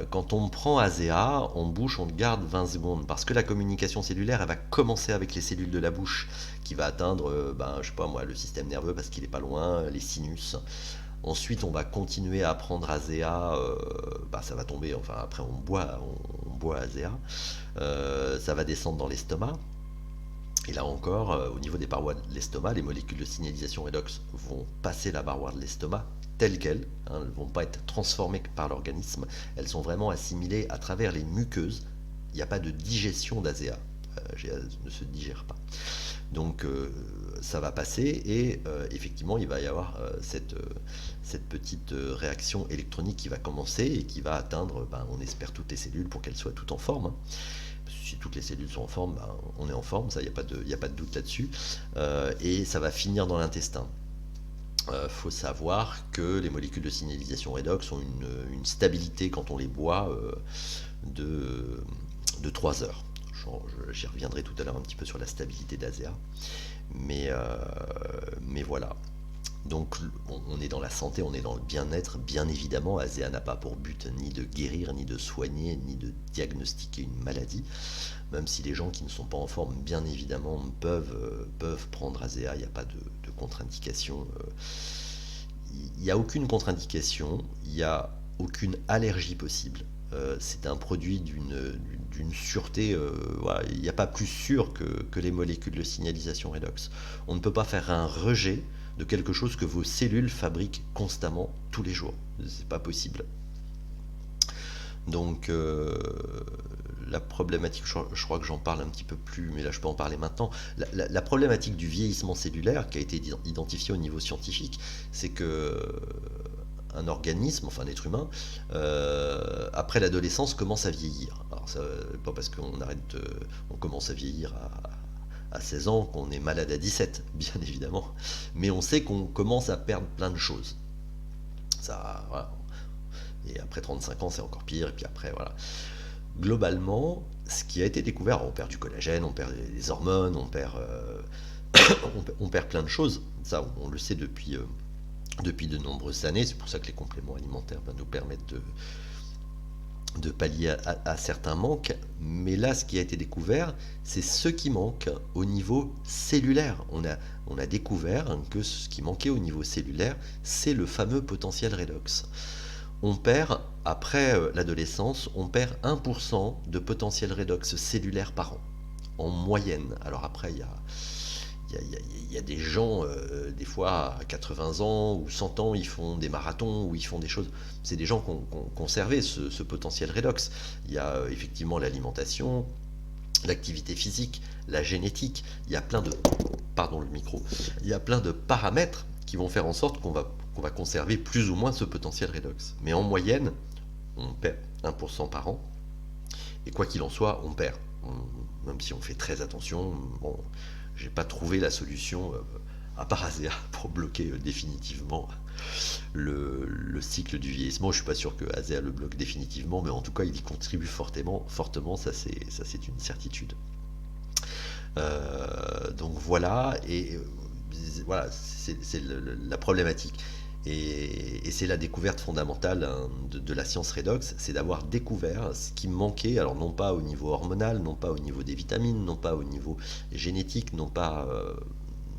Quand on prend ASEA en bouche, on le garde 20 secondes, parce que la communication cellulaire, elle va commencer avec les cellules de la bouche, qui va atteindre, je sais pas moi, le système nerveux, parce qu'il est pas loin, les sinus. Ensuite, on va continuer à prendre ASEA, ça va tomber, enfin après on boit ASEA, ça va descendre dans l'estomac. Et là encore, au niveau des parois de l'estomac, les molécules de signalisation redox vont passer la paroi de l'estomac telles quelles, hein. Elles ne vont pas être transformées par l'organisme, elles sont vraiment assimilées à travers les muqueuses. Il n'y a pas de digestion d'ASEA, ne se digère pas. Donc ça va passer, et effectivement il va y avoir cette petite réaction électronique qui va commencer et qui va atteindre, on espère, toutes les cellules pour qu'elles soient toutes en forme, hein. Si toutes les cellules sont en forme, on est en forme, ça, il n'y a pas de doute là-dessus. Et ça va finir dans l'intestin. Faut savoir que les molécules de signalisation redox ont une stabilité quand on les boit de 3 heures. J'y reviendrai tout à l'heure un petit peu sur la stabilité d'ASEA. Mais voilà. Donc on est dans la santé, on est dans le bien-être, bien évidemment. ASEA n'a pas pour but ni de guérir, ni de soigner, ni de diagnostiquer une maladie, même si les gens qui ne sont pas en forme, bien évidemment, peuvent prendre ASEA, il n'y a pas de contre-indication. Il n'y a aucune contre-indication, il n'y a aucune allergie possible. C'est un produit d'une sûreté, voilà, il n'y a pas plus sûr que les molécules de signalisation redox. On ne peut pas faire un rejet de quelque chose que vos cellules fabriquent constamment, tous les jours. C'est pas possible. Donc la problématique, je crois que j'en parle un petit peu plus, mais là je peux en parler maintenant. La problématique du vieillissement cellulaire qui a été identifiée au niveau scientifique, c'est que un organisme, enfin l'être humain, après l'adolescence commence à vieillir. Alors ça, pas parce on commence à vieillir à 16 ans qu'on est malade à 17, bien évidemment, mais on sait qu'on commence à perdre plein de choses. Ça, voilà. Et après 35 ans, c'est encore pire. Et puis après, voilà. Globalement, ce qui a été découvert, on perd du collagène, on perd des hormones, on perd plein de choses. Ça, on le sait depuis de nombreuses années. C'est pour ça que les compléments alimentaires nous permettent de pallier à certains manques. Mais là, ce qui a été découvert, c'est ce qui manque au niveau cellulaire. On a découvert que ce qui manquait au niveau cellulaire, c'est le fameux potentiel redox. On perd, après l'adolescence, on perd 1% de potentiel redox cellulaire par an, en moyenne. Alors après, il y a des gens, des fois à 80 ans ou 100 ans, ils font des marathons ou ils font des choses. C'est des gens qui ont conservé ce potentiel redox. Il y a effectivement l'alimentation, l'activité physique, la génétique. Il y a plein de, pardon le micro, il y a plein de paramètres qui vont faire en sorte qu'on va conserver plus ou moins ce potentiel redox. Mais en moyenne, on perd 1% par an. Et quoi qu'il en soit, on perd. Même si on fait très attention, bon, j'ai pas trouvé la solution à part ASEA pour bloquer définitivement le cycle du vieillissement. Je suis pas sûr que ASEA le bloque définitivement, mais en tout cas, il y contribue fortement, ça c'est une certitude. Donc voilà, et voilà, c'est la problématique. Et c'est la découverte fondamentale hein, de la science redox, c'est d'avoir découvert ce qui manquait, alors non pas au niveau hormonal, non pas au niveau des vitamines, non pas au niveau génétique, non pas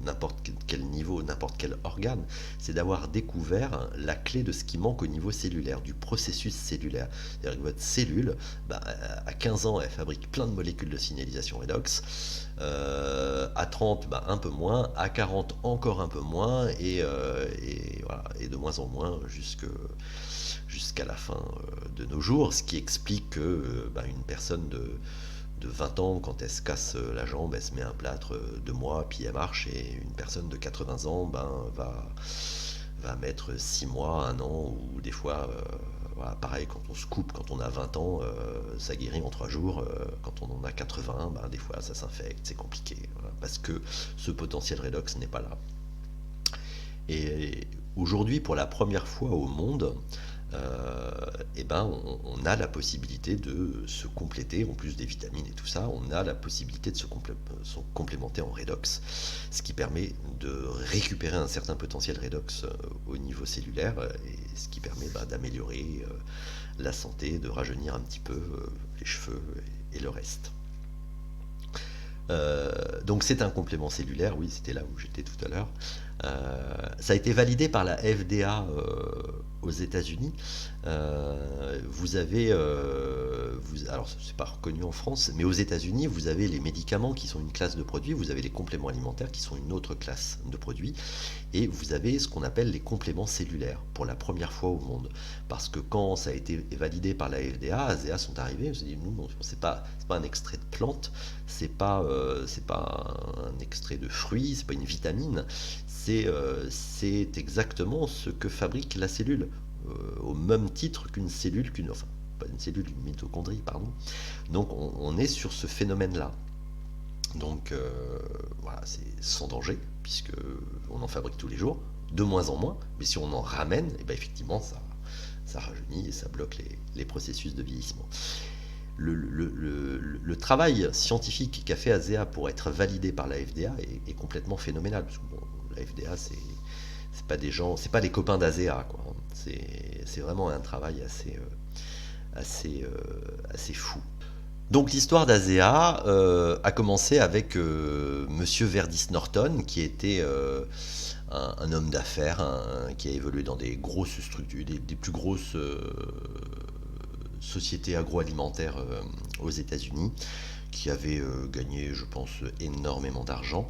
n'importe quel niveau, n'importe quel organe, c'est d'avoir découvert la clé de ce qui manque au niveau cellulaire, du processus cellulaire. C'est-à-dire que votre cellule, à 15 ans, elle fabrique plein de molécules de signalisation redox, à 30, un peu moins, à 40, encore un peu moins, voilà, et de moins en moins jusqu'à la fin de nos jours, ce qui explique que une personne de 20 ans, quand elle se casse la jambe, elle se met un plâtre 2 mois, puis elle marche, et une personne de 80 ans va mettre 6 mois, 1 an, ou des fois, voilà, pareil, quand on se coupe, quand on a 20 ans, ça guérit en 3 jours, quand on en a 80, des fois ça s'infecte, c'est compliqué, voilà, parce que ce potentiel redox n'est pas là. Et aujourd'hui, pour la première fois au monde, on a la possibilité de se compléter, en plus des vitamines et tout ça, on a la possibilité de se complémenter en redox, ce qui permet de récupérer un certain potentiel redox au niveau cellulaire, et ce qui permet d'améliorer la santé, de rajeunir un petit peu les cheveux et le reste. Donc c'est un complément cellulaire, oui, c'était là où j'étais tout à l'heure. Ça a été validé par la FDA aux États-Unis. Vous avez, alors c'est pas reconnu en France, mais aux États-Unis, vous avez les médicaments qui sont une classe de produits, vous avez les compléments alimentaires qui sont une autre classe de produits, et vous avez ce qu'on appelle les compléments cellulaires pour la première fois au monde. Parce que quand ça a été validé par la FDA, ASEA sont arrivés, on s'est dit, nous, c'est pas un extrait de plante, c'est pas un extrait de fruit, c'est pas une vitamine, c'est exactement ce que fabrique la cellule, au même titre qu'une cellule, enfin, pas une cellule, une mitochondrie, pardon. Donc on est sur ce phénomène-là. Donc voilà, c'est sans danger, puisque on en fabrique tous les jours, de moins en moins, mais si on en ramène, et effectivement, ça rajeunit et ça bloque les processus de vieillissement. Le travail scientifique qu'a fait ASEA pour être validé par la FDA est complètement phénoménal. Parce que la FDA, c'est pas des gens, c'est pas les copains d'ASEA, quoi. C'est vraiment un travail assez fou. Donc l'histoire d'ASEA a commencé avec Monsieur Verdis Norton, qui était un homme d'affaires qui a évolué dans des grosses structures, des plus grosses sociétés agroalimentaires aux États-Unis, qui avait gagné, je pense, énormément d'argent.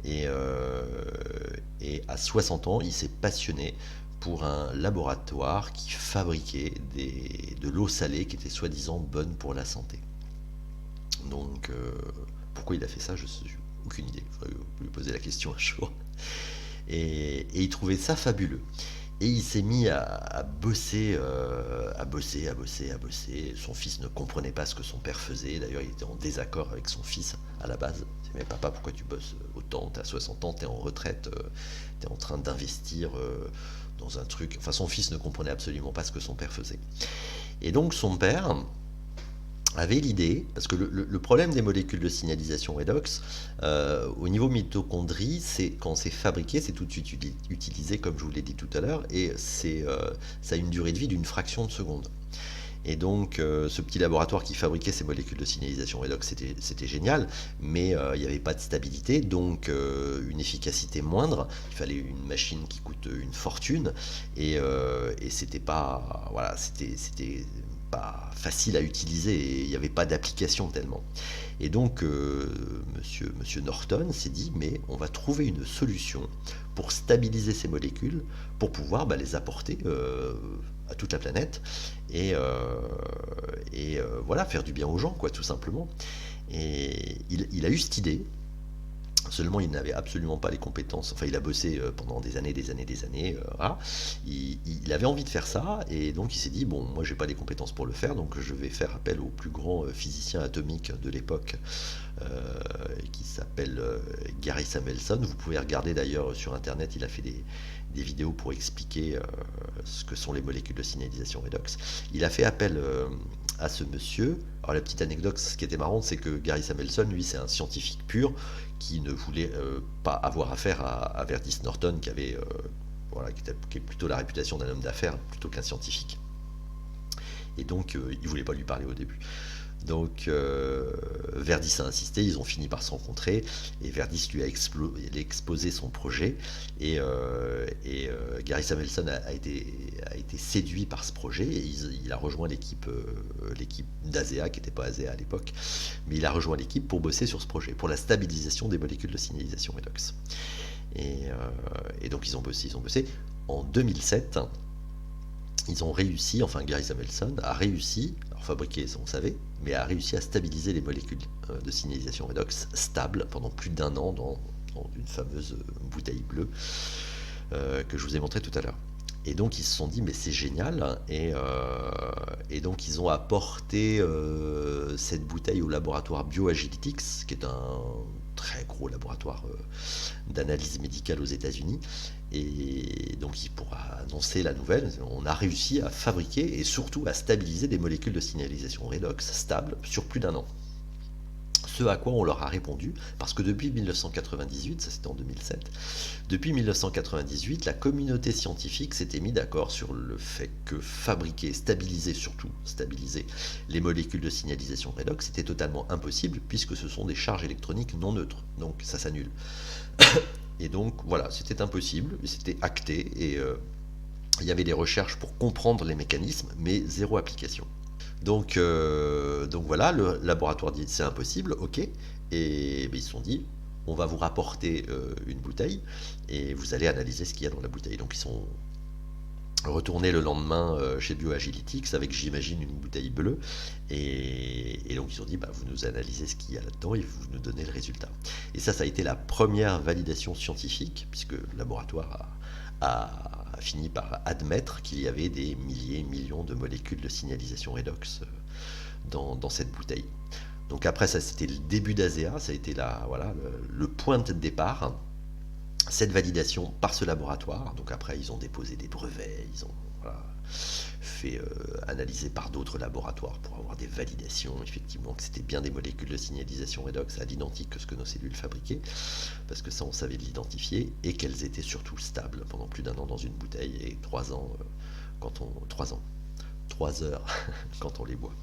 Et à 60 ans, il s'est passionné pour un laboratoire qui fabriquait de l'eau salée qui était soi-disant bonne pour la santé. Donc, pourquoi il a fait ça, je n'ai aucune idée. Il faudrait lui poser la question un jour. Et il trouvait ça fabuleux. Et il s'est mis à bosser, à bosser. Son fils ne comprenait pas ce que son père faisait. D'ailleurs, il était en désaccord avec son fils à la base. Il disait, mais papa, pourquoi tu bosses autant? T'as 60 ans, t'es en retraite, t'es en train d'investir dans un truc. Enfin, son fils ne comprenait absolument pas ce que son père faisait. Et donc son père avait l'idée, parce que le problème des molécules de signalisation redox, au niveau mitochondrie, c'est quand c'est fabriqué, c'est tout de suite utilisé, comme je vous l'ai dit tout à l'heure, et ça a une durée de vie d'une fraction de seconde. Et donc, ce petit laboratoire qui fabriquait ces molécules de signalisation redox, c'était génial, mais il n'y avait pas de stabilité, donc une efficacité moindre. Il fallait une machine qui coûte une fortune, et c'était pas, voilà, c'était pas facile à utiliser, et il n'y avait pas d'application tellement. Et donc, monsieur Norton s'est dit, mais on va trouver une solution pour stabiliser ces molécules, pour pouvoir les apporter à toute la planète, et voilà, faire du bien aux gens, quoi, tout simplement. Et il a eu cette idée. Seulement, il n'avait absolument pas les compétences. Enfin, il a bossé pendant des années, voilà. Il avait envie de faire ça, et donc il s'est dit, bon, moi, j'ai pas les compétences pour le faire, donc je vais faire appel au plus grand physicien atomique de l'époque, qui s'appelle Gary Samuelson. Vous pouvez regarder d'ailleurs sur Internet, il a fait des vidéos pour expliquer ce que sont les molécules de signalisation redox. Il a fait appel à ce monsieur. Alors la petite anecdote, ce qui était marrant, c'est que Gary Samuelson, lui, c'est un scientifique pur qui ne voulait pas avoir affaire à Verdis Norton, qui avait voilà, qui est plutôt la réputation d'un homme d'affaires plutôt qu'un scientifique. Et donc, il voulait pas lui parler au début. Donc Verdis a insisté, ils ont fini par se rencontrer, et Verdis lui a exposé son projet, et Gary Samuelson a été séduit par ce projet, et il a rejoint l'équipe d'ASEA, qui n'était pas ASEA à l'époque, mais il a rejoint l'équipe pour bosser sur ce projet, pour la stabilisation des molécules de signalisation redox. Et donc ils ont bossé. En 2007, ils ont réussi, enfin Gary Samuelson a réussi, alors fabriquer, on savait, mais a réussi à stabiliser les molécules de signalisation redox stables pendant plus d'1 an dans une fameuse bouteille bleue que je vous ai montré tout à l'heure. Et donc ils se sont dit, mais c'est génial, et donc ils ont apporté cette bouteille au laboratoire BioAgilytix, qui est un très gros laboratoire d'analyse médicale aux États-Unis. Et donc pour annoncer la nouvelle, on a réussi à fabriquer et surtout à stabiliser des molécules de signalisation redox stables sur plus d'1 an. Ce à quoi on leur a répondu, parce que depuis 1998, ça c'était en 2007, depuis 1998, la communauté scientifique s'était mis d'accord sur le fait que fabriquer, surtout stabiliser les molécules de signalisation redox, c'était totalement impossible, puisque ce sont des charges électroniques non neutres, donc ça s'annule. Et donc voilà, c'était impossible, c'était acté, et il y avait des recherches pour comprendre les mécanismes, mais zéro application. Donc voilà, le laboratoire dit c'est impossible, ok, et ils se sont dit on va vous rapporter une bouteille et vous allez analyser ce qu'il y a dans la bouteille. Donc ils sont retournés le lendemain chez BioAgilytix avec, j'imagine, une bouteille bleue, et donc ils ont dit vous nous analysez ce qu'il y a là-dedans et vous nous donnez le résultat. Et ça a été la première validation scientifique, puisque le laboratoire a fini par admettre qu'il y avait des millions de molécules de signalisation redox dans cette bouteille. Donc après, ça c'était le début d'ASEA, ça a été le point de départ, cette validation par ce laboratoire. Donc après, ils ont déposé des brevets, ils ont fait analyser par d'autres laboratoires pour avoir des validations, effectivement, que c'était bien des molécules de signalisation redox à l'identique que ce que nos cellules fabriquaient, parce que ça on savait l'identifier, et qu'elles étaient surtout stables pendant plus d'1 an dans une bouteille, et 3 ans, 3 heures quand on les boit.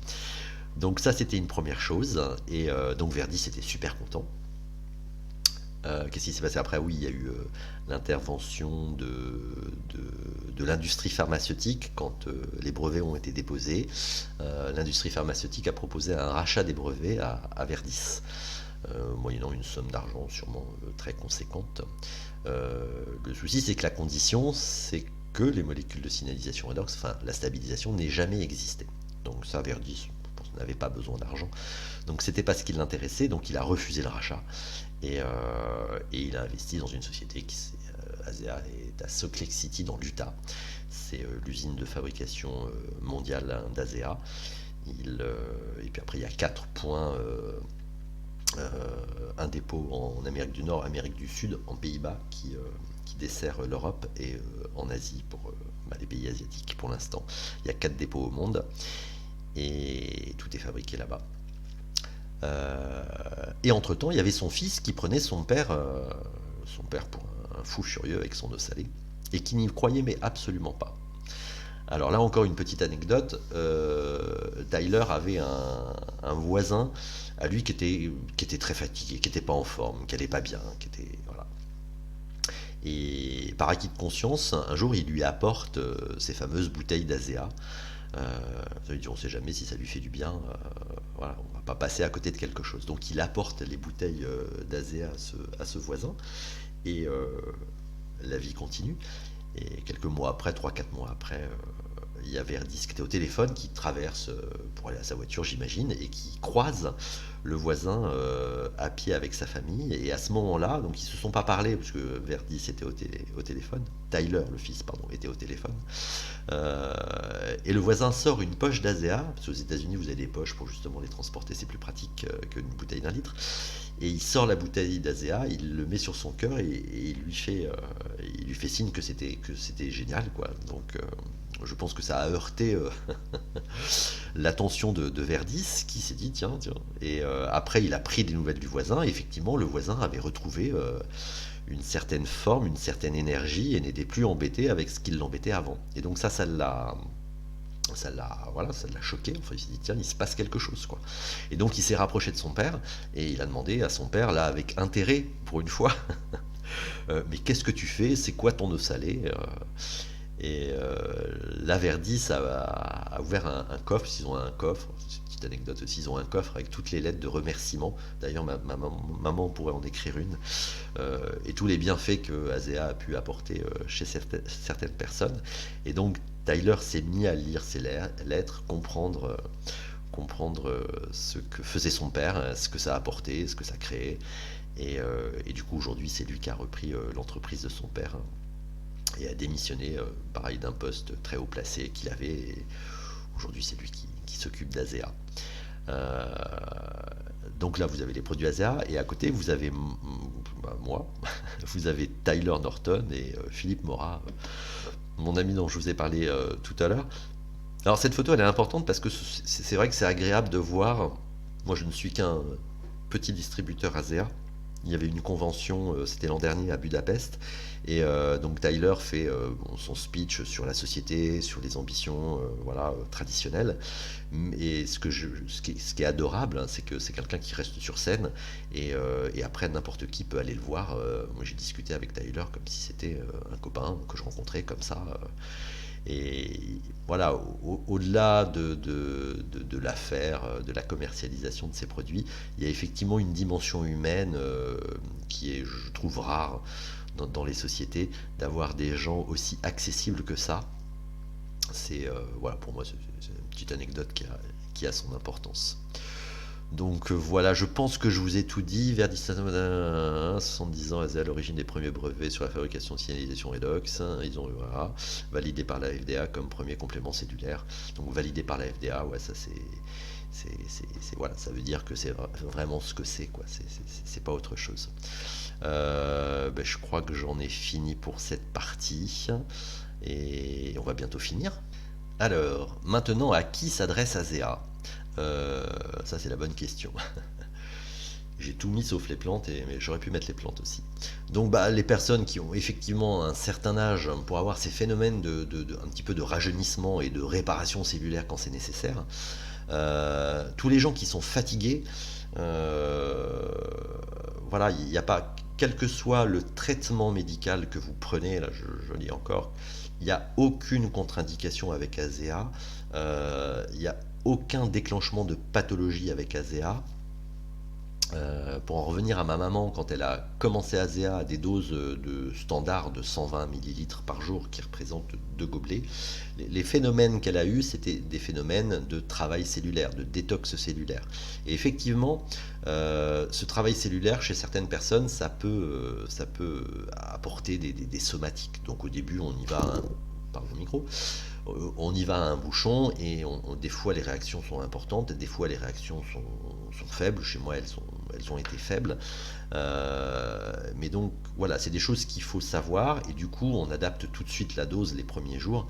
Donc ça c'était une première chose, et donc Verdis était super content. Qu'est-ce qui s'est passé après? Oui, il y a eu l'intervention de l'industrie pharmaceutique quand les brevets ont été déposés. L'industrie pharmaceutique a proposé un rachat des brevets à Verdis, moyennant une somme d'argent sûrement très conséquente. Le souci, c'est que la condition, c'est que les molécules de signalisation redox, enfin la stabilisation, n'ait jamais existé. Donc ça, Verdis n'avait pas besoin d'argent. Donc c'était pas ce qui l'intéressait, donc il a refusé le rachat. Et il a investi dans une société qui ASEA est à Salt Lake City dans l'Utah. C'est l'usine de fabrication mondiale d'ASEA. Et puis après il y a 4 points dépôt en Amérique du Nord, Amérique du Sud, en Pays-Bas, qui dessert l'Europe et en Asie pour les pays asiatiques pour l'instant. Il y a 4 dépôts au monde et tout est fabriqué là-bas. Et entre-temps, il y avait son fils qui prenait son père pour un fou furieux avec son eau salée, et qui n'y croyait mais absolument pas. Alors là encore une petite anecdote, Tyler avait un voisin à lui qui était très fatigué, qui n'était pas en forme, qui n'allait pas bien, qui était... Voilà. Et par acquis de conscience, un jour il lui apporte ces fameuses bouteilles d'Azéa. Ça lui dit on ne sait jamais si ça lui fait du bien, voilà, on ne va pas passer à côté de quelque chose. Donc il apporte les bouteilles d'Azéa à ce voisin, et la vie continue. Et quelques mois après, 3 4 mois après, il y a Verdis qui était au téléphone, qui traverse pour aller à sa voiture, j'imagine, et qui croise le voisin à pied avec sa famille. Et à ce moment-là, donc ils se sont pas parlé, parce que Verdis était au téléphone, Tyler, le fils, pardon, était au téléphone. Et le voisin sort une poche d'Azéa, parce qu'aux États-Unis, vous avez des poches pour justement les transporter, c'est plus pratique qu'une bouteille d'1 litre. Et il sort la bouteille d'Azéa, il le met sur son cœur et il lui fait signe que c'était génial, quoi. Donc je pense que ça a heurté l'attention de Verdis, qui s'est dit tiens, tiens. Et après, il a pris des nouvelles du voisin. Et effectivement, le voisin avait retrouvé une certaine forme, une certaine énergie, et n'était plus embêté avec ce qui l'embêtait avant. Et donc voilà, ça l'a choqué. Enfin, il s'est dit tiens, il se passe quelque chose, quoi. Et donc il s'est rapproché de son père et il a demandé à son père, là avec intérêt pour une fois, mais qu'est-ce que tu fais, c'est quoi ton eau salée? Et la Verdis a ouvert un coffre. Ils ont un coffre, c'est une petite anecdote aussi, ils ont un coffre avec toutes les lettres de remerciement. D'ailleurs, ma maman pourrait en écrire une. Et tous les bienfaits que Azéa a pu apporter chez certaines personnes. Et donc, Tyler s'est mis à lire ces lettres, comprendre ce que faisait son père, ce que ça a apporté, ce que ça créait. Et du coup, aujourd'hui, c'est lui qui a repris l'entreprise de son père, et a démissionné, pareil, d'un poste très haut placé qu'il avait. Et aujourd'hui, c'est lui qui s'occupe d'Azéa. Euh, donc là, vous avez les produits Azéa, et à côté, vous avez moi, vous avez Tyler Norton et Philippe Mora, mon ami dont je vous ai parlé tout à l'heure. Alors cette photo, elle est importante parce que c'est vrai que c'est agréable de voir. Moi, je ne suis qu'un petit distributeur Azéa. Il y avait une convention, c'était l'an dernier à Budapest, et donc Tyler fait son speech sur la société, sur les ambitions, voilà, traditionnelles. Et ce qui est adorable, hein, c'est que c'est quelqu'un qui reste sur scène, et après n'importe qui peut aller le voir. Moi, j'ai discuté avec Tyler comme si c'était un copain que je rencontrais comme ça. Et voilà, au-delà de l'affaire, de la commercialisation de ces produits, il y a effectivement une dimension humaine qui est, je trouve, rare dans les sociétés, d'avoir des gens aussi accessibles que ça. C'est voilà, pour moi, c'est une petite anecdote qui a son importance. Donc voilà, je pense que je vous ai tout dit. Verdis 70 ans, à l'origine des premiers brevets sur la fabrication de signalisation redox. Ils ont voilà, validé par la FDA comme premier complément cellulaire. Donc validé par la FDA, ouais, ça voilà, ça veut dire que c'est vraiment ce que c'est, quoi. C'est pas autre chose. Je crois que j'en ai fini pour cette partie, et on va bientôt finir. Alors, maintenant, à qui s'adresse Azéa? Ça, c'est la bonne question. J'ai tout mis sauf les plantes, mais j'aurais pu mettre les plantes aussi. Donc les personnes qui ont effectivement un certain âge pour avoir ces phénomènes un petit peu de rajeunissement et de réparation cellulaire quand c'est nécessaire. Tous les gens qui sont fatigués, voilà, il n'y a pas, quel que soit le traitement médical que vous prenez, là je lis encore, il n'y a aucune contre-indication avec Azéa, il n'y a aucun déclenchement de pathologie avec Azéa. Pour en revenir à ma maman, quand elle a commencé Azéa à des doses de standard de 120 millilitres par jour, qui représentent 2 gobelets, les phénomènes qu'elle a eus, c'était des phénomènes de travail cellulaire, de détox cellulaire. Et effectivement, ce travail cellulaire, chez certaines personnes, ça peut apporter des somatiques. Donc au début, on y va, hein, par le micro, on y va à un bouchon et des fois les réactions sont importantes, et des fois les réactions sont faibles. Chez moi, elles ont été faibles. Mais donc voilà, c'est des choses qu'il faut savoir, et du coup on adapte tout de suite la dose les premiers jours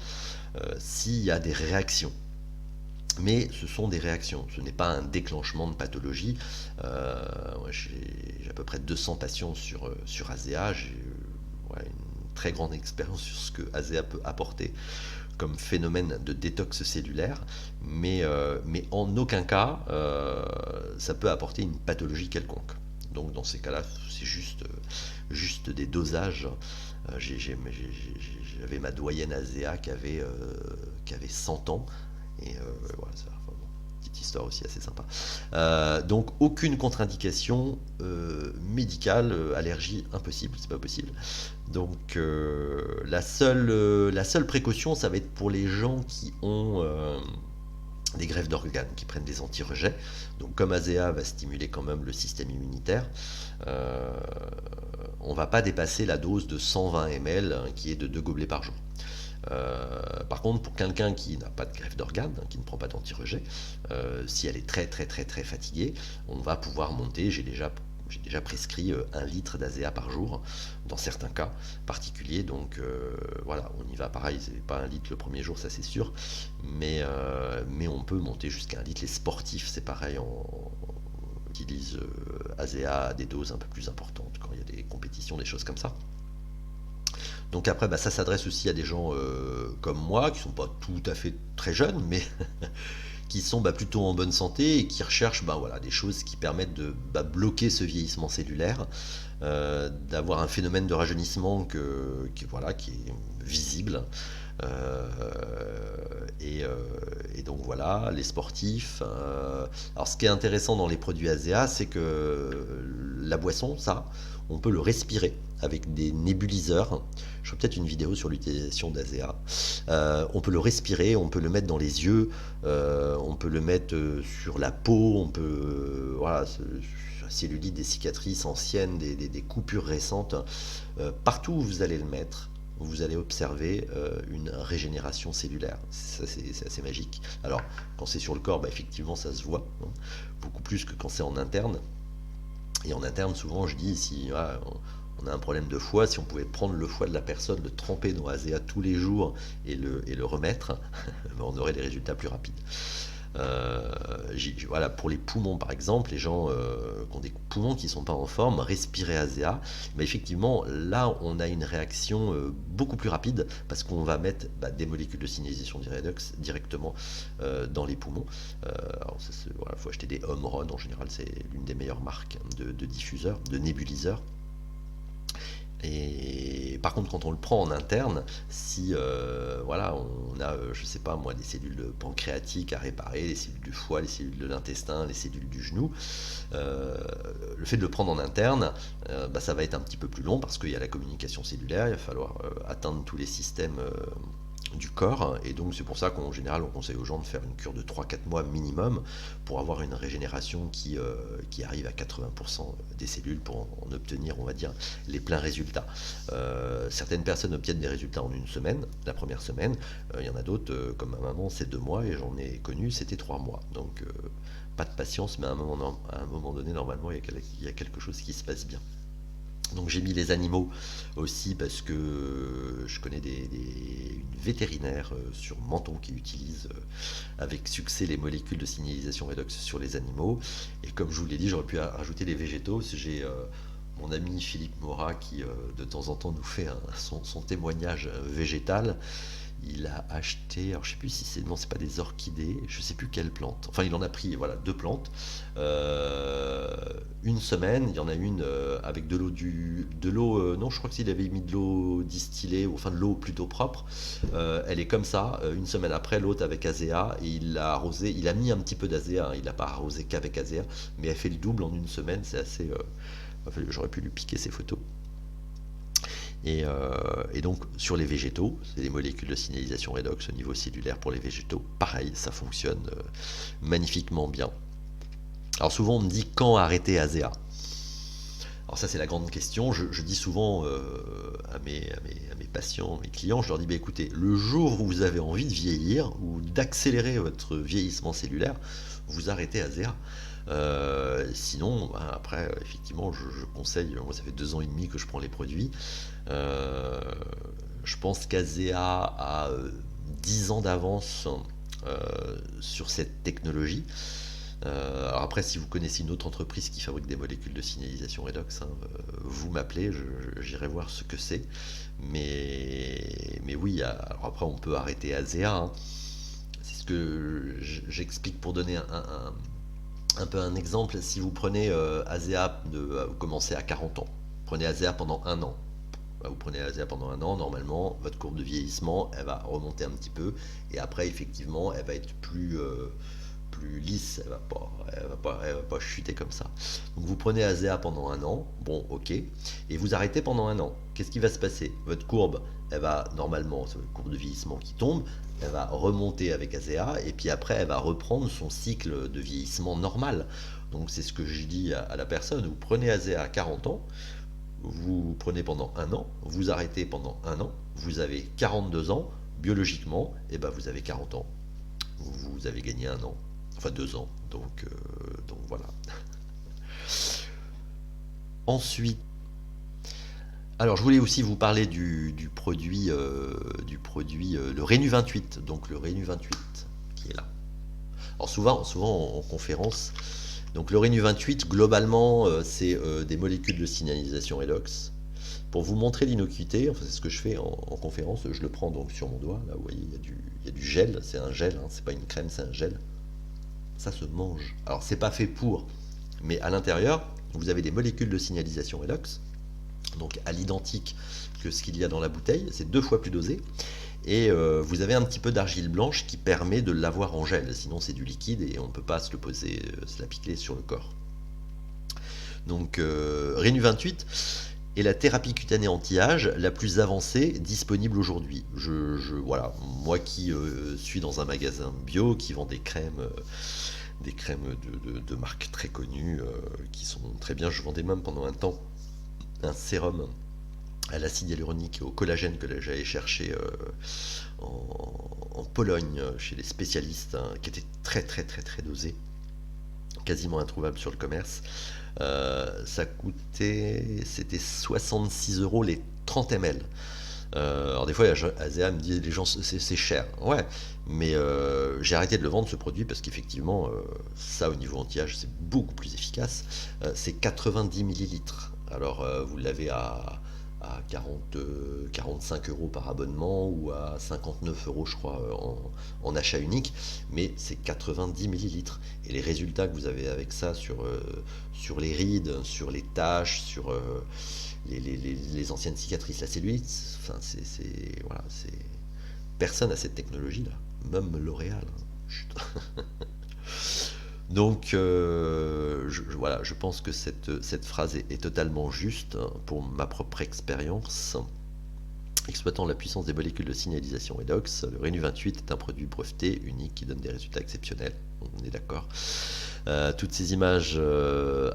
s'il y a des réactions. Mais ce sont des réactions, ce n'est pas un déclenchement de pathologie. Ouais, j'ai à peu près 200 patients sur ASEA, j'ai ouais, une très grande expérience sur ce que ASEA peut apporter comme phénomène de détox cellulaire, mais en aucun cas ça peut apporter une pathologie quelconque. Donc dans ces cas-là, c'est juste des dosages. J'avais ma doyenne ASEA qui avait 100 ans, et voilà, ça, enfin, bon, petite histoire aussi assez sympa. Donc aucune contre-indication médicale, allergie impossible, c'est pas possible. Donc la seule précaution, ça va être pour les gens qui ont des greffes d'organes, qui prennent des anti-rejets. Donc comme ASEA va stimuler quand même le système immunitaire, euh, on ne va pas dépasser la dose de 120 ml, hein, qui est de 2 gobelets par jour. Par contre, pour quelqu'un qui n'a pas de greffe d'organes, hein, qui ne prend pas d'anti-rejet, si elle est très très très très fatiguée, on va pouvoir monter. J'ai déjà prescrit 1 litre d'ASEA par jour, dans certains cas particuliers. Donc voilà, on y va pareil, c'est pas 1 litre le premier jour, ça c'est sûr, mais on peut monter jusqu'à 1 litre. Les sportifs, c'est pareil, on utilise ASEA à des doses un peu plus importantes quand il y a des compétitions, des choses comme ça. Donc après, bah, ça s'adresse aussi à des gens comme moi, qui sont pas tout à fait très jeunes, mais qui sont plutôt en bonne santé et qui recherchent voilà, des choses qui permettent de bloquer ce vieillissement cellulaire, d'avoir un phénomène de rajeunissement voilà, qui est visible. Euh, et donc voilà, les sportifs. Alors ce qui est intéressant dans les produits ASEA, c'est que la boisson, ça, on peut le respirer avec des nébuliseurs. Je ferai peut-être une vidéo sur l'utilisation d'ASEA. On peut le respirer, on peut le mettre dans les yeux, on peut le mettre sur la peau, on peut voilà, cellulite, des cicatrices anciennes, des coupures récentes. Partout où vous allez le mettre, vous allez observer une régénération cellulaire. Ça, c'est assez magique. Alors, quand c'est sur le corps, effectivement, ça se voit, hein, beaucoup plus que quand c'est en interne. Et en interne, souvent, je dis, si on a un problème de foie, si on pouvait prendre le foie de la personne, le tremper dans ASEA tous les jours et le remettre, on aurait des résultats plus rapides. Voilà, pour les poumons par exemple, les gens qui ont des poumons qui ne sont pas en forme, respirer ASEA, mais effectivement là on a une réaction beaucoup plus rapide, parce qu'on va mettre des molécules de signalisation redox directement dans les poumons. Alors voilà, faut acheter des Omron, en général c'est l'une des meilleures marques de diffuseurs, de nébuliseurs. Et par contre, quand on le prend en interne, si voilà, on a, je sais pas moi, des cellules pancréatiques à réparer, les cellules du foie, les cellules de l'intestin, les cellules du genou, le fait de le prendre en interne, ça va être un petit peu plus long, parce qu'il y a la communication cellulaire, il va falloir atteindre tous les systèmes du corps, et donc c'est pour ça qu'en général on conseille aux gens de faire une cure de 3-4 mois minimum pour avoir une régénération qui arrive à 80% des cellules, pour en obtenir, on va dire, les pleins résultats. Certaines personnes obtiennent des résultats en 1 semaine, la première semaine. Il y en a d'autres, comme ma maman, c'est 2 mois, et j'en ai connu, c'était 3 mois. Donc pas de patience, mais à un moment donné, normalement, il y a quelque chose qui se passe bien. Donc j'ai mis les animaux aussi, parce que je connais une vétérinaire sur Menton qui utilise avec succès les molécules de signalisation redox sur les animaux. Et comme je vous l'ai dit, j'aurais pu rajouter les végétaux. J'ai mon ami Philippe Morat qui de temps en temps nous fait son témoignage végétal. Il a acheté, alors je sais plus si c'est, non, c'est pas des orchidées, je sais plus quelle plante. Enfin, il en a pris, voilà, 2 plantes. 1 semaine, il y en a une avec de l'eau, non, je crois que s'il avait mis de l'eau distillée, ou enfin de l'eau plutôt propre. Elle est comme ça. 1 semaine après, l'autre avec ASEA, et il l'a arrosé. Il a mis un petit peu d'ASEA, hein, il n'a pas arrosé qu'avec ASEA, mais elle fait le double en 1 semaine. C'est assez. J'aurais pu lui piquer ses photos. Et donc sur les végétaux, c'est des molécules de signalisation redox au niveau cellulaire pour les végétaux. Pareil, ça fonctionne magnifiquement bien. Alors souvent on me dit quand arrêter ASEA. Alors ça c'est la grande question. Je dis souvent à mes patients, mes clients, je leur dis bah, écoutez, le jour où vous avez envie de vieillir ou d'accélérer votre vieillissement cellulaire, vous arrêtez ASEA. Sinon, bah, après, effectivement, je conseille, moi ça fait 2 ans et demi que je prends les produits. Euh, je pense qu'ASEA a 10 ans d'avance sur cette technologie. Alors après, si vous connaissez une autre entreprise qui fabrique des molécules de signalisation redox, hein, vous m'appelez, j'irai voir ce que c'est. Mais oui, alors après on peut arrêter ASEA, hein. C'est ce que j'explique pour donner un peu un exemple. Si vous prenez ASEA, vous commencez à 40 ans, prenez ASEA pendant un an. Vous prenez ASEA pendant un an, normalement, votre courbe de vieillissement, elle va remonter un petit peu, et après, effectivement, elle va être plus lisse, elle va pas chuter comme ça. Donc vous prenez ASEA pendant un an, bon ok, et vous arrêtez pendant un an. Qu'est-ce qui va se passer? Votre courbe, elle va normalement, c'est votre courbe de vieillissement qui tombe, elle va remonter avec ASEA, et puis après elle va reprendre son cycle de vieillissement normal. Donc c'est ce que je dis à la personne, vous prenez ASEA à 40 ans, vous prenez pendant un an, vous arrêtez pendant un an, vous avez 42 ans, biologiquement, et ben vous avez 40 ans. Vous avez gagné un an, enfin 2 ans, donc voilà. Ensuite, alors je voulais aussi vous parler du produit le Rénu 28, donc le Rénu 28 qui est là. Alors souvent en conférence, donc le Rénu 28 globalement c'est des molécules de signalisation redox. Pour vous montrer l'innocuité, enfin c'est ce que je fais en conférence, je le prends donc sur mon doigt, là vous voyez il y a du gel, c'est un gel, hein, c'est pas une crème, c'est un gel. Ça se mange. Alors c'est pas fait pour, mais à l'intérieur, vous avez des molécules de signalisation redox, donc à l'identique que ce qu'il y a dans la bouteille, c'est 2 fois plus dosé, et vous avez un petit peu d'argile blanche qui permet de l'avoir en gel, sinon c'est du liquide et on ne peut pas se le poser, se l'appliquer sur le corps. Donc Rénu 28 est la thérapie cutanée anti-âge la plus avancée disponible aujourd'hui. Voilà, moi qui suis dans un magasin bio qui vend des crèmes de marques très connues qui sont très bien. Je vendais même pendant un temps un sérum à l'acide hyaluronique et au collagène que j'allais chercher en Pologne chez les spécialistes, hein, qui était très très très très dosé, quasiment introuvable sur le commerce. Ça coûtait, c'était 66 euros les 30 ml. Alors des fois, ASEA me dit les gens c'est cher. Ouais, mais j'ai arrêté de le vendre ce produit parce qu'effectivement, ça au niveau anti-âge c'est beaucoup plus efficace. C'est 90 millilitres. Alors vous l'avez à 45 euros par abonnement ou à 59 euros je crois en achat unique, mais c'est 90 millilitres. Et les résultats que vous avez avec ça sur les rides, sur les taches, sur les anciennes cicatrices, la cellulite, enfin, voilà, personne n'a cette technologie-là, même L'Oréal, hein. Chut. Donc, voilà, je pense que cette phrase est totalement juste, hein, pour ma propre expérience. Exploitant la puissance des molécules de signalisation redox, le Rénu 28 est un produit breveté, unique, qui donne des résultats exceptionnels. On est d'accord. Toutes ces images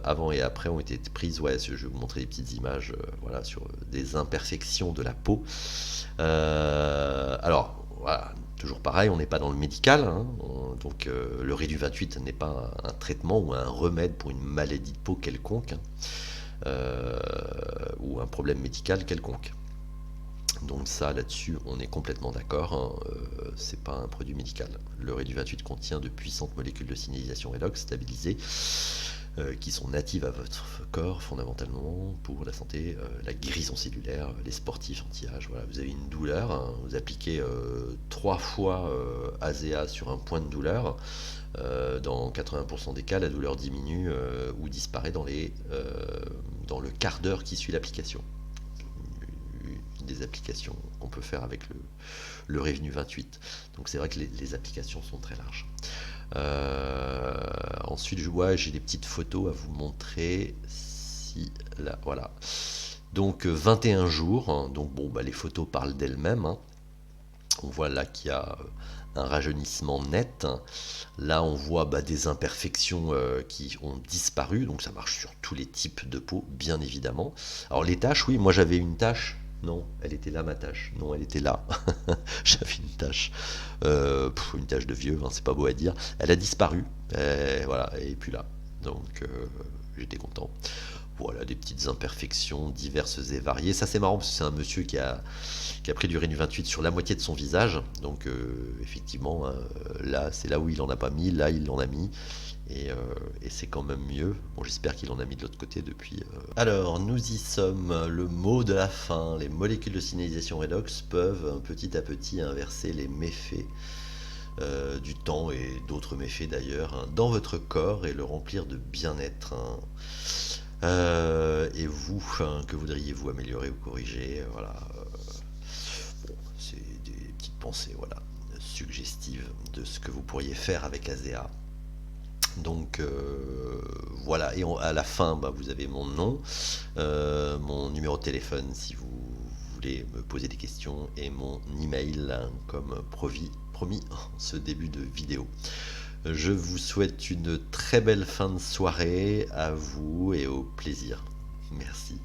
avant et après ont été prises. Ouais, je vais vous montrer des petites images, voilà, sur des imperfections de la peau. Alors, voilà, toujours pareil, on n'est pas dans le médical, hein, donc le Rénu 28 n'est pas un traitement ou un remède pour une maladie de peau quelconque, hein, ou un problème médical quelconque. Donc ça, là-dessus, on est complètement d'accord, hein, c'est pas un produit médical. Le Rédu 28 contient de puissantes molécules de signalisation redox stabilisées, qui sont natives à votre corps fondamentalement pour la santé, la guérison cellulaire, les sportifs anti-âge. Voilà, vous avez une douleur, hein, vous appliquez 3 fois ASEA sur un point de douleur. Dans 80% des cas, la douleur diminue ou disparaît dans le quart d'heure qui suit l'application. Des applications qu'on peut faire avec le Rénu 28. Donc c'est vrai que les applications sont très larges. Ensuite, j'ai des petites photos à vous montrer. Si, là, voilà. Donc 21 jours. Hein, donc bon, bah, les photos parlent d'elles-mêmes, hein. On voit là qu'il y a un rajeunissement net. Là, on voit des imperfections qui ont disparu, donc ça marche sur tous les types de peau, bien évidemment. Alors les taches, oui, moi j'avais une tache. Non, elle était là ma tache. Non, elle était là. J'avais une tache de vieux, hein, c'est pas beau à dire. Elle a disparu, voilà, et puis là. Donc j'étais content. Voilà, des petites imperfections diverses et variées. Ça c'est marrant parce que c'est un monsieur qui a pris du Rénu 28 sur la moitié de son visage. Donc effectivement, là c'est là où il en a pas mis, là il en a mis. Et c'est quand même mieux. Bon, j'espère qu'il en a mis de l'autre côté depuis. Alors, nous y sommes. Le mot de la fin. Les molécules de signalisation redox peuvent petit à petit inverser les méfaits du temps et d'autres méfaits d'ailleurs dans votre corps et le remplir de bien-être, hein. Et vous, que voudriez-vous améliorer ou corriger? Voilà. Bon, c'est des petites pensées, voilà, suggestives de ce que vous pourriez faire avec ASEA. Donc voilà, et à la fin, vous avez mon nom, mon numéro de téléphone si vous voulez me poser des questions, et mon email, hein, comme promis en ce début de vidéo. Je vous souhaite une très belle fin de soirée, à vous et au plaisir. Merci.